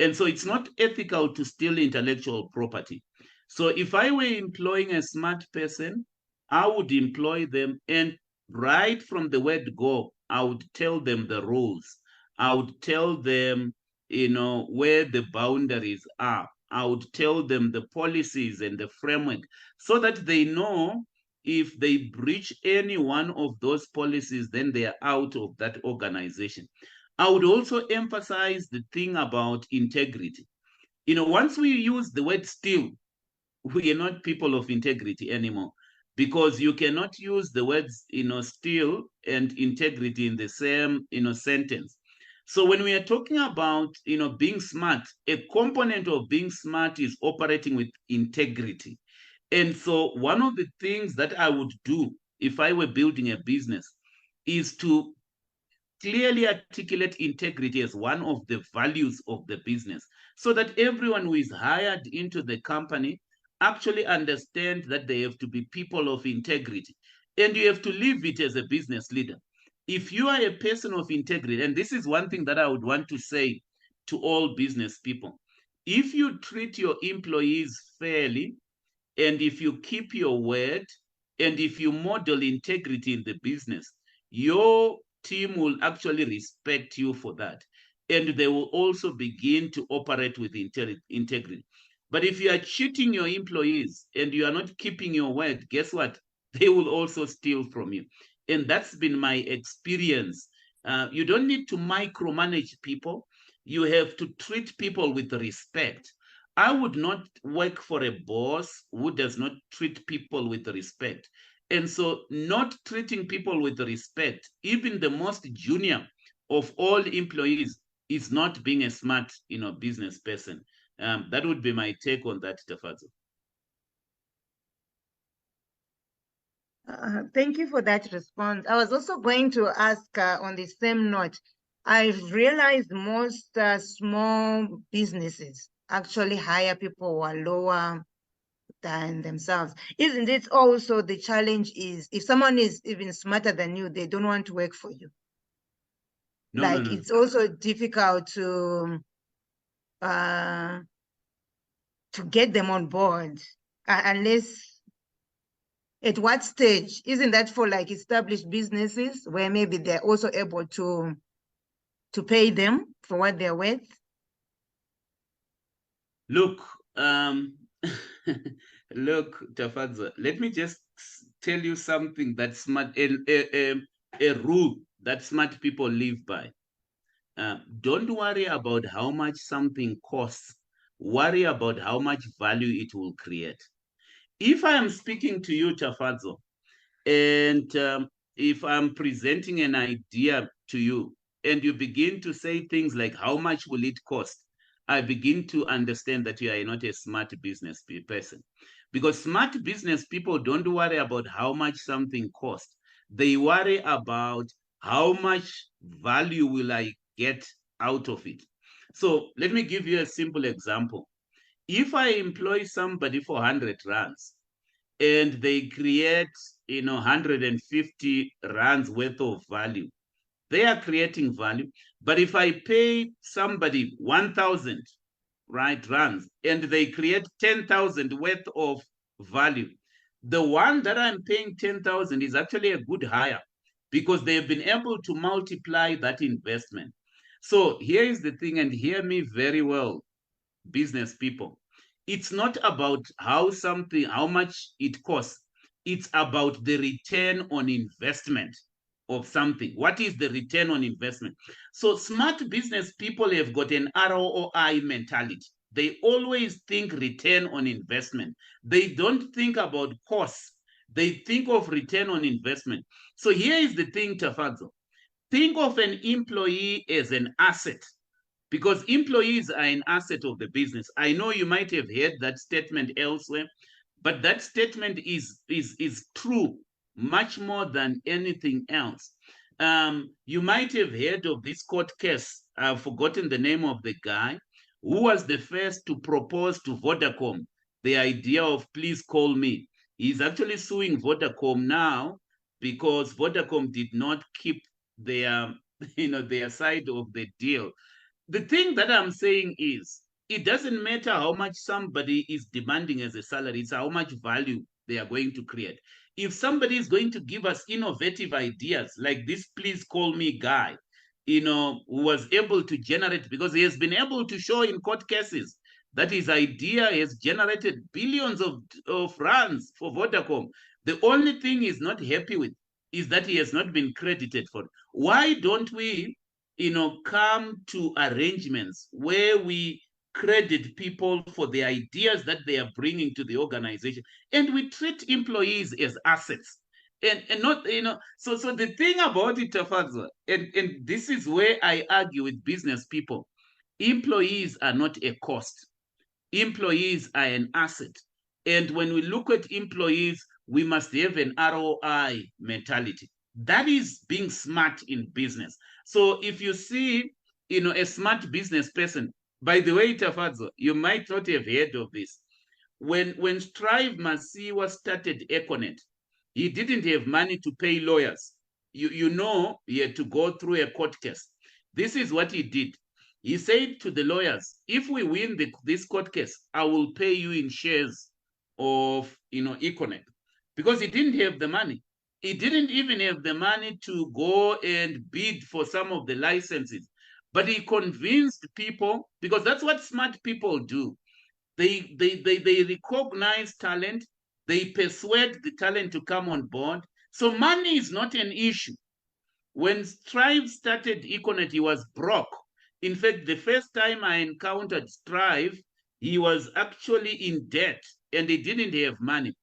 And so it's not ethical to steal intellectual property. So if I were employing a smart person, I would employ them, and right from the word go, I would tell them the rules. I would tell them, where the boundaries are. I would tell them the policies and the framework so that they know if they breach any one of those policies, then they are out of that organization. I would also emphasize the thing about integrity. Once we use the word steal, we are not people of integrity anymore, because you cannot use the words steal and integrity in the same sentence. So when we are talking about being smart, a component of being smart is operating with integrity. And so one of the things that I would do if I were building a business is to clearly articulate integrity as one of the values of the business, so that everyone who is hired into the company actually understand that they have to be people of integrity. And you have to live it as a business leader. If you are a person of integrity, and this is one thing that I would want to say to all business people, if you treat your employees fairly, and if you keep your word, and if you model integrity in the business, your team will actually respect you for that. And they will also begin to operate with integrity. But if you are cheating your employees and you are not keeping your word, guess what? They will also steal from you. And that's been my experience. You don't need to micromanage people. You have to treat people with respect. I would not work for a boss who does not treat people with respect. And so not treating people with respect, even the most junior of all employees, is not being a smart business person. That would be my take on that, Tafadzo. Thank you for that response. I was also going to ask on the same note, I've realized most small businesses actually hire people who are lower than themselves. Isn't it also the challenge is if someone is even smarter than you, they don't want to work for you? No, like no, no. it's also difficult to get them on board unless. At what stage? Isn't that for like established businesses where maybe they're also able to pay them for what they're worth? Look, look, Tafadza, let me just tell you something that's smart, a rule that smart people live by. Don't worry about how much something costs. Worry about how much value it will create. If I am speaking to you, Tafadzo, and if I'm presenting an idea to you, and you begin to say things like, how much will it cost? I begin to understand that you are not a smart business person. Because smart business people don't worry about how much something costs. They worry about how much value will I get out of it. So let me give you a simple example. If I employ somebody for 100 rands, and they create 150 rands worth of value, they are creating value. But if I pay somebody 1,000 rands and they create 10,000 worth of value, the one that I'm paying 10,000 is actually a good hire because they've been able to multiply that investment. So here is the thing, and hear me very well, business people. It's not about how much it costs. It's about the return on investment of something. What is the return on investment? So smart business people have got an ROI mentality. They always think return on investment. They don't think about costs. They think of return on investment. So here is the thing, Tafadzo. Think of an employee as an asset, because employees are an asset of the business. I know you might have heard that statement elsewhere, but that statement is true much more than anything else. You might have heard of this court case. I've forgotten the name of the guy who was the first to propose to Vodacom the idea of please call me. He's actually suing Vodacom now because Vodacom did not keep their their side of the deal. The thing that I'm saying is, it doesn't matter how much somebody is demanding as a salary, it's how much value they are going to create. If somebody is going to give us innovative ideas like this, please call me guy, who was able to generate, because he has been able to show in court cases that his idea has generated billions of rands for Vodacom. The only thing he's not happy with is that he has not been credited for it. Why don't we come to arrangements where we credit people for the ideas that they are bringing to the organization, and we treat employees as assets, and not so the thing about it, Tafadza, and this is where I argue with business people: employees are not a cost. Employees are an asset, and when we look at employees, we must have an ROI mentality. That is being smart in business. So if you see, a smart business person, by the way, Tafadzo, you might not have heard of this. When Strive Masiwa started Econet, he didn't have money to pay lawyers. He had to go through a court case. This is what he did. He said to the lawyers, if we win this court case, I will pay you in shares of Econet, because he didn't have the money. He didn't even have the money to go and bid for some of the licenses. But he convinced people, because that's what smart people do. They recognize talent, they persuade the talent to come on board. So money is not an issue. When Strive started Econet, he was broke. In fact, the first time I encountered Strive, he was actually in debt and he didn't have money.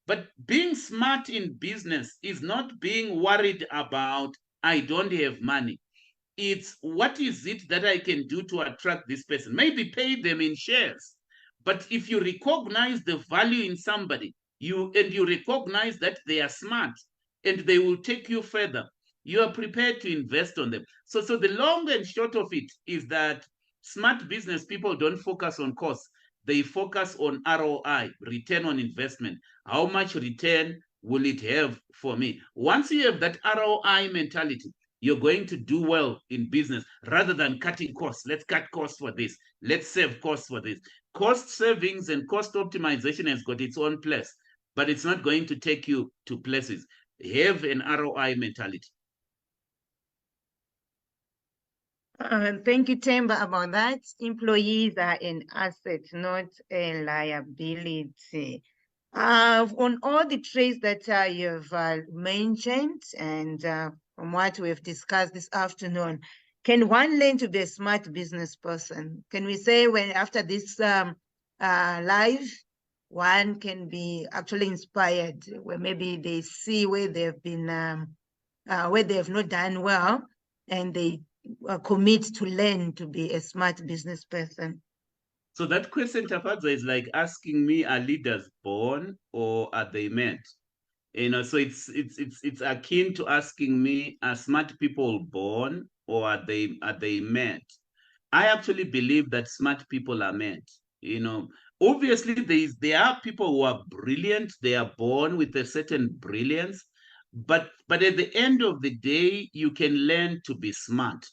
But being smart in business is not being worried about, I don't have money. It's what is it that I can do to attract this person? Maybe pay them in shares. But if you recognize the value in somebody, you recognize that they are smart and they will take you further, you are prepared to invest on them. So the long and short of it is that smart business people don't focus on costs. They focus on ROI, return on investment. How much return will it have for me? Once you have that ROI mentality, you're going to do well in business rather than cutting costs. Let's cut costs for this. Let's save costs for this. Cost savings and cost optimization has got its own place, but it's not going to take you to places. Have an ROI mentality. Thank you, Themba, about that. Employees are an asset, not a liability. On all the traits that you've mentioned and from what we've discussed this afternoon, can one learn to be a smart business person? Can we say when after this live, one can be actually inspired where maybe they see where they've been, where they have not done well, and they commit to learn to be a smart business person? So that question, Tafadza, is like asking me, are leaders born or are they meant? So it's akin to asking me, are smart people born or are they meant? I actually believe that smart people are meant. Obviously there are people who are brilliant, they are born with a certain brilliance, but at the end of the day, you can learn to be smart.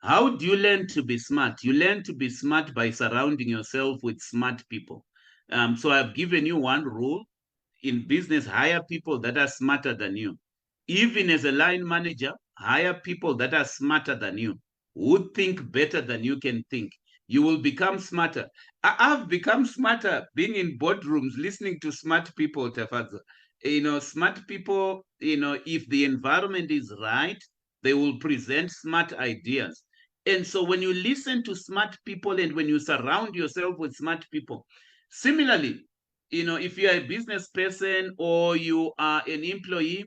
How do you learn to be smart? You learn to be smart by surrounding yourself with smart people. So I've given you one rule in business: hire people that are smarter than you. Even as a line manager, hire people that are smarter than you, who think better than you can think. You will become smarter. I've become smarter being in boardrooms, listening to smart people, Tafadza. Smart people, if the environment is right, they will present smart ideas. And so when you listen to smart people and when you surround yourself with smart people, similarly, if you are a business person or you are an employee,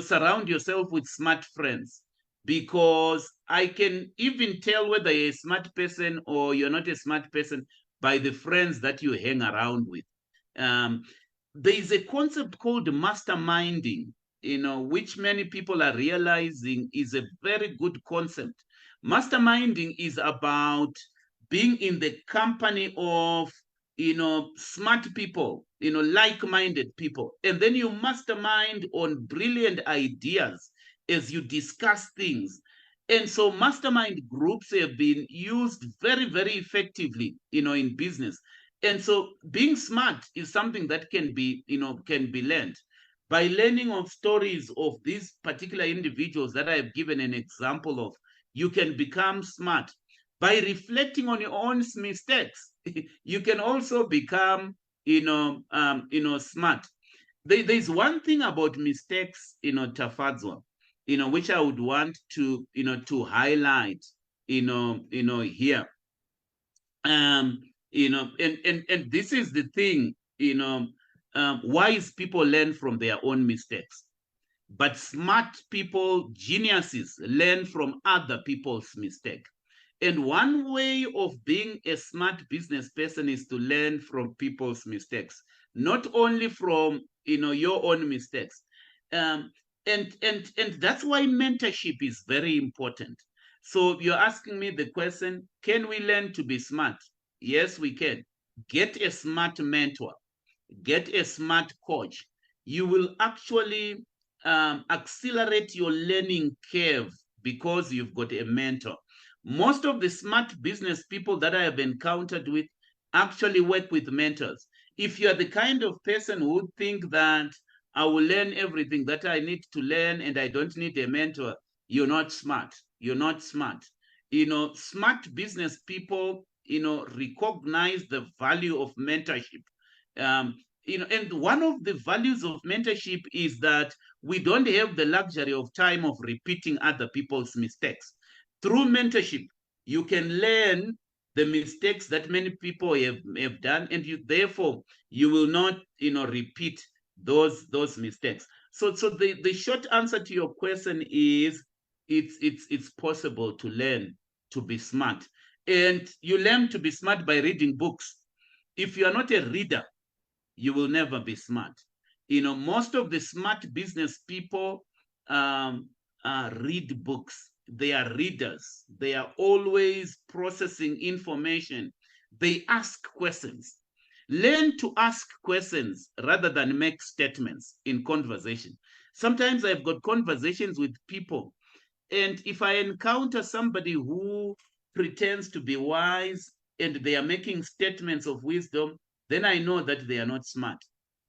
surround yourself with smart friends, because I can even tell whether you're a smart person or you're not a smart person by the friends that you hang around with. There is a concept called masterminding, which many people are realizing is a very good concept. Masterminding is about being in the company of smart people, like-minded people, and then you mastermind on brilliant ideas as you discuss things. And so mastermind groups have been used very, very effectively, in business. And so being smart is something that can be learned by learning of stories of these particular individuals that I have given an example of. You can become smart by reflecting on your own mistakes. You can also become smart. There's one thing about mistakes, Tafadzwa, which I would want to highlight here. And this is the thing, wise people learn from their own mistakes, but smart people, geniuses, learn from other people's mistakes. And one way of being a smart business person is to learn from people's mistakes, not only from your own mistakes. And that's why mentorship is very important. So you're asking me the question, can we learn to be smart? Yes, we can. Get a smart mentor, get a smart coach. You will actually accelerate your learning curve because you've got a mentor. Most of the smart business people that I have encountered with actually work with mentors. If you are the kind of person who would think that I will learn everything that I need to learn and I don't need a mentor, you're not smart. You're not smart. Smart business people, recognize the value of mentorship. And one of the values of mentorship is that we don't have the luxury of time of repeating other people's mistakes. Through mentorship, you can learn the mistakes that many people have done, and therefore you will not repeat those mistakes. So the short answer to your question is it's possible to learn to be smart. And you learn to be smart by reading books. If you are not a reader, you will never be smart. Most of the smart business people read books. They are readers. They are always processing information. They ask questions. Learn to ask questions rather than make statements in conversation. Sometimes I've got conversations with people And if I encounter somebody who pretends to be wise and they are making statements of wisdom, then I know that they are not smart.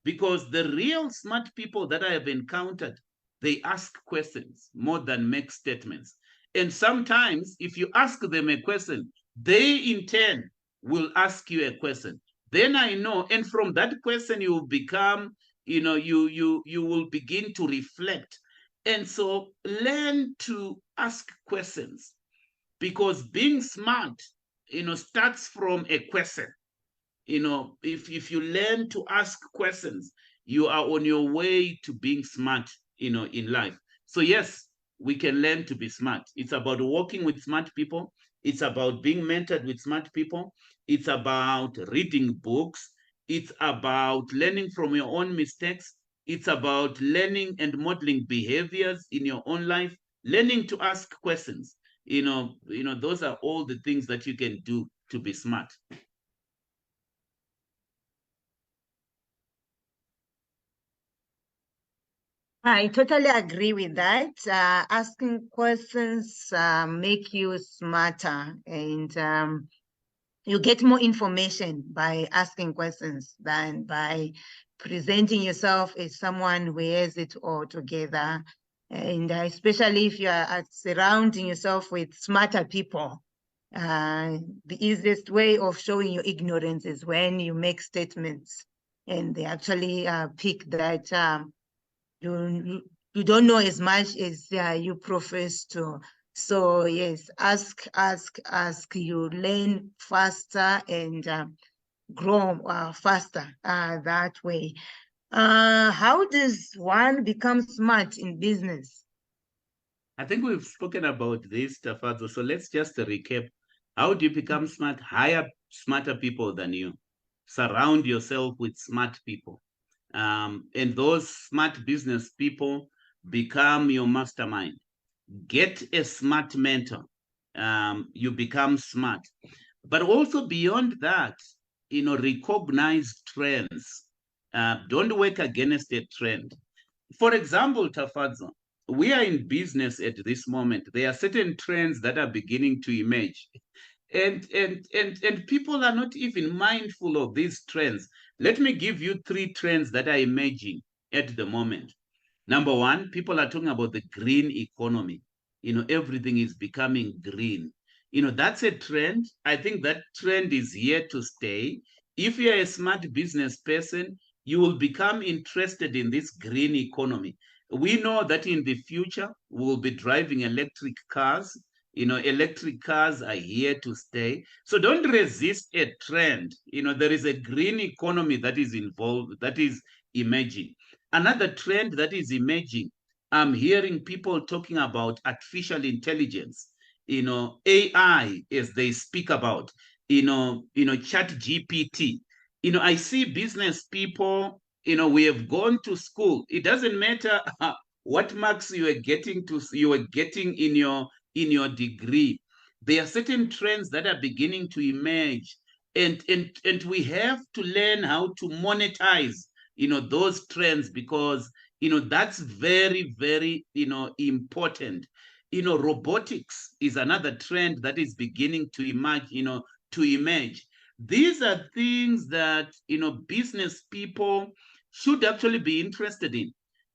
Because the real smart people that I have encountered, they ask questions more than make statements. And sometimes, if you ask them a question, they in turn will ask you a question. Then I know, and from that question, you will become, you will begin to reflect. And so learn to ask questions, because being smart, starts from a question. If you learn to ask questions, you are on your way to being smart, in life. So yes, we can learn to be smart. It's about working with smart people. It's about being mentored with smart people. It's about reading books. It's about learning from your own mistakes. It's about learning and modeling behaviors in your own life, learning to ask questions. Those are all the things that you can do to be smart. I totally agree with that. Asking questions make you smarter, and you get more information by asking questions than by presenting yourself as someone who has it all together. And especially if you are surrounding yourself with smarter people, the easiest way of showing your ignorance is when you make statements and they actually pick that you don't know as much as you profess to. So yes, ask. You learn faster and grow faster that way. How does one become smart in business? I think we've spoken about this, Tafazo. So let's just recap. How do you become smart? Hire smarter people than you. Surround yourself with smart people. And those smart business people become your mastermind. Get a smart mentor. You become smart. But also beyond that, recognize trends. Don't work against a trend. For example, Tafazo, we are in business at this moment. There are certain trends that are beginning to emerge. And people are not even mindful of these trends. Let me give you 3 trends that are emerging at the moment. Number one, people are talking about the green economy. Everything is becoming green. That's a trend. I think that trend is here to stay. If you're a smart business person, you will become interested in this green economy. We know that in the future, we will be driving electric cars. Electric cars are here to stay. So don't resist a trend. There is a green economy that is involved, that is emerging. Another trend that is emerging, I'm hearing people talking about artificial intelligence, AI, as they speak about, chat GPT. I see business people, we have gone to school. It doesn't matter what marks you are getting in your degree. There are certain trends that are beginning to emerge, and we have to learn how to monetize those trends, because that's very, very important. Robotics is another trend that is beginning to emerge. These are things that business people should actually be interested in.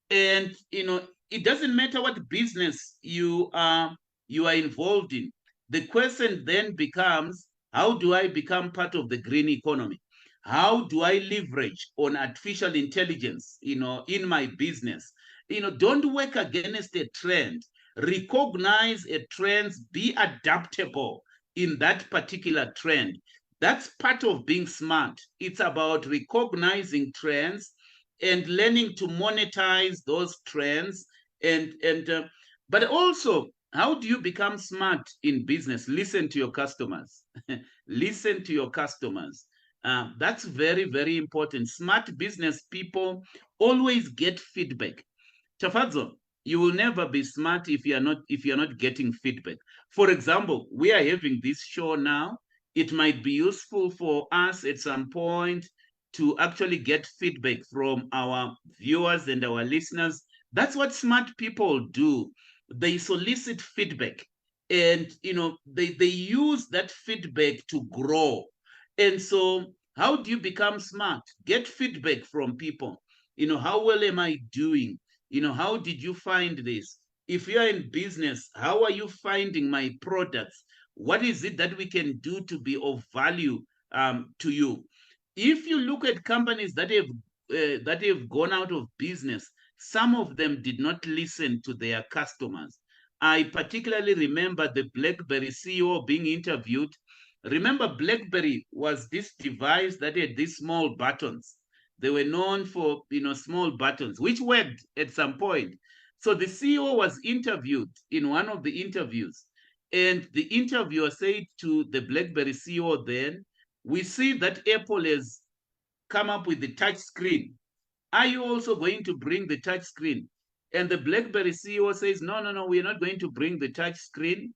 And it doesn't matter what business you are involved in. The question then becomes, how do I become part of the green economy? How do I leverage on artificial intelligence in my business? Don't work against a trend. Recognize a trend, be adaptable in that particular trend. That's part of being smart. It's about recognizing trends and learning to monetize those trends. But also, how do you become smart in business? Listen to your customers. Listen to your customers. That's very, very important. Smart business people always get feedback. Tafazo, you will never be smart if you're not getting feedback. For example, we are having this show now. It might be useful for us at some point to actually get feedback from our viewers and our listeners. That's what smart people do. they solicit feedback, and they use that feedback to grow. And so how do you become smart? Get feedback from people. How well am I doing? How did you find this? If you're in business, how are you finding my products? What is it that we can do to be of value to you? If you look at companies that have gone out of business, some of them did not listen to their customers. I particularly remember the BlackBerry CEO being interviewed. Remember, BlackBerry was this device that had these small buttons. They were known for small buttons, which worked at some point. So the CEO was interviewed in one of the interviews, and the interviewer said to the BlackBerry CEO then, "We see that Apple has come up with the touch screen. Are you also going to bring the touch screen?" And the BlackBerry CEO says, no, we're not going to bring the touch screen,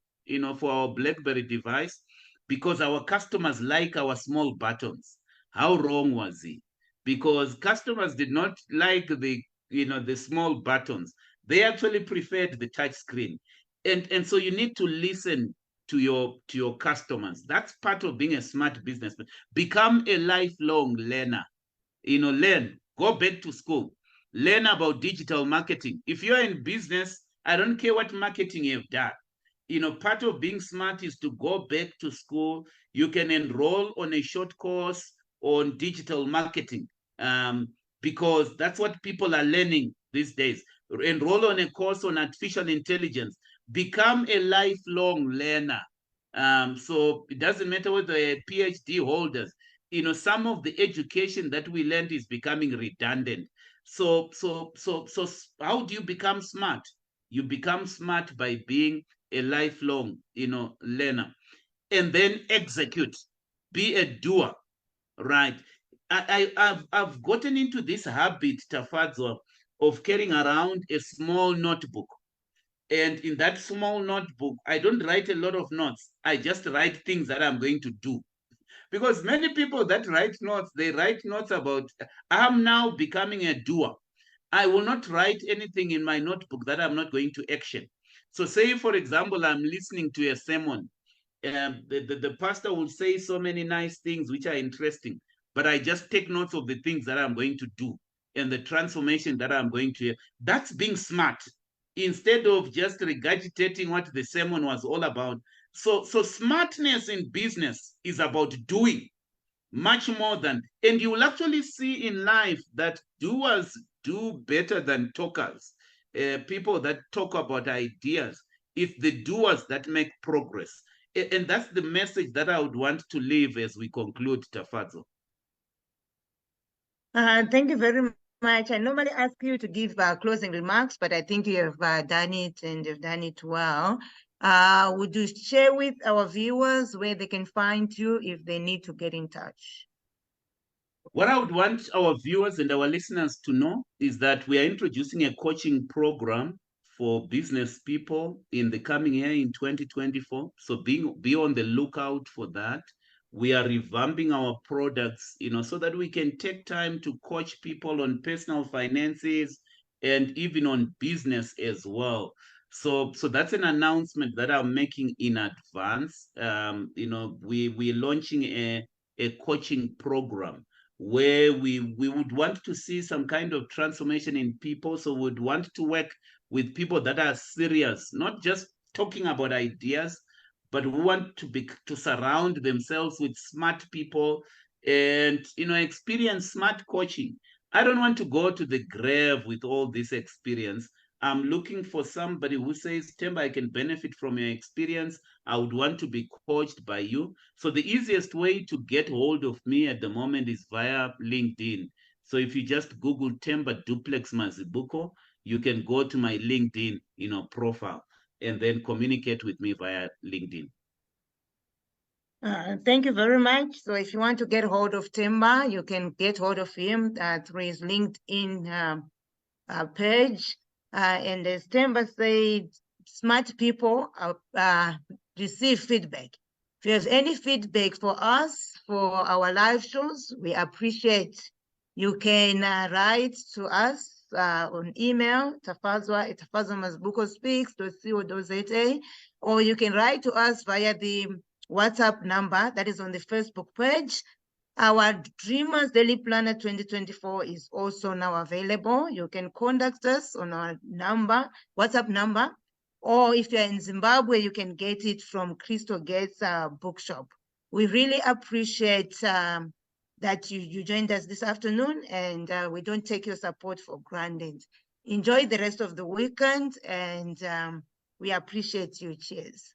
for our BlackBerry device, because our customers like our small buttons. How wrong was he? Because customers did not like the small buttons. They actually preferred the touch screen. And so you need to listen to your customers. That's part of being a smart businessman. Become a lifelong learner. Learn, go back to school, learn about digital marketing. If you're in business, I don't care what marketing you've done. Part of being smart is to go back to school. You can enroll on a short course on digital marketing, because that's what people are learning these days. Enroll on a course on artificial intelligence. Become a lifelong learner. So it doesn't matter whether they're PhD holders. Some of the education that we learned is becoming redundant. So how do you become smart? You become smart by being a lifelong learner. And then execute. Be a doer, right? I've gotten into this habit, Tafadzo, of carrying around a small notebook. And in that small notebook, I don't write a lot of notes. I just write things that I'm going to do. Because many people that write notes, they write notes about, I'm now becoming a doer. I will not write anything in my notebook that I'm not going to action. So say, for example, I'm listening to a sermon. The pastor will say so many nice things which are interesting, but I just take notes of the things that I'm going to do and the transformation that I'm going to. That's being smart, instead of just regurgitating what the sermon was all about. So smartness in business is about doing much more than, and you will actually see in life that doers do better than talkers. People that talk about ideas, it's the doers that make progress. And that's the message that I would want to leave as we conclude, Tafadzo. Thank you very much. I normally ask you to give closing remarks, but I think you have done it and you've done it well. Would you share with our viewers where they can find you if they need to get in touch? What I would want our viewers and our listeners to know is that we are introducing a coaching program for business people in the coming year in 2024. So be on the lookout for that. We are revamping our products, so that we can take time to coach people on personal finances and even on business as well. So that's an announcement that I'm making in advance. We're launching a coaching program where we would want to see some kind of transformation in people. So we'd want to work with people that are serious, not just talking about ideas, but we want to surround themselves with smart people and experience smart coaching. I don't want to go to the grave with all this experience. I'm looking for somebody who says, Themba, I can benefit from your experience. I would want to be coached by you. So the easiest way to get hold of me at the moment is via LinkedIn. So if you just Google Themba Duplex Mazibuko, you can go to my LinkedIn, profile, and then communicate with me via LinkedIn. Thank you very much. So if you want to get hold of Themba, you can get hold of him through his LinkedIn page. And as Themba said, smart people receive feedback. If you have any feedback for us, for our live shows, we appreciate. You can write to us on email, tafazwa@tafazwamazbuko.speaks.co.za, or you can write to us via the WhatsApp number that is on the Facebook page. Our Dreamers Daily Planner 2024 is also now available. You can contact us on our WhatsApp number, or if you're in Zimbabwe, you can get it from Crystal Gates Bookshop. We really appreciate that you joined us this afternoon, and we don't take your support for granted. Enjoy the rest of the weekend, and we appreciate you. Cheers.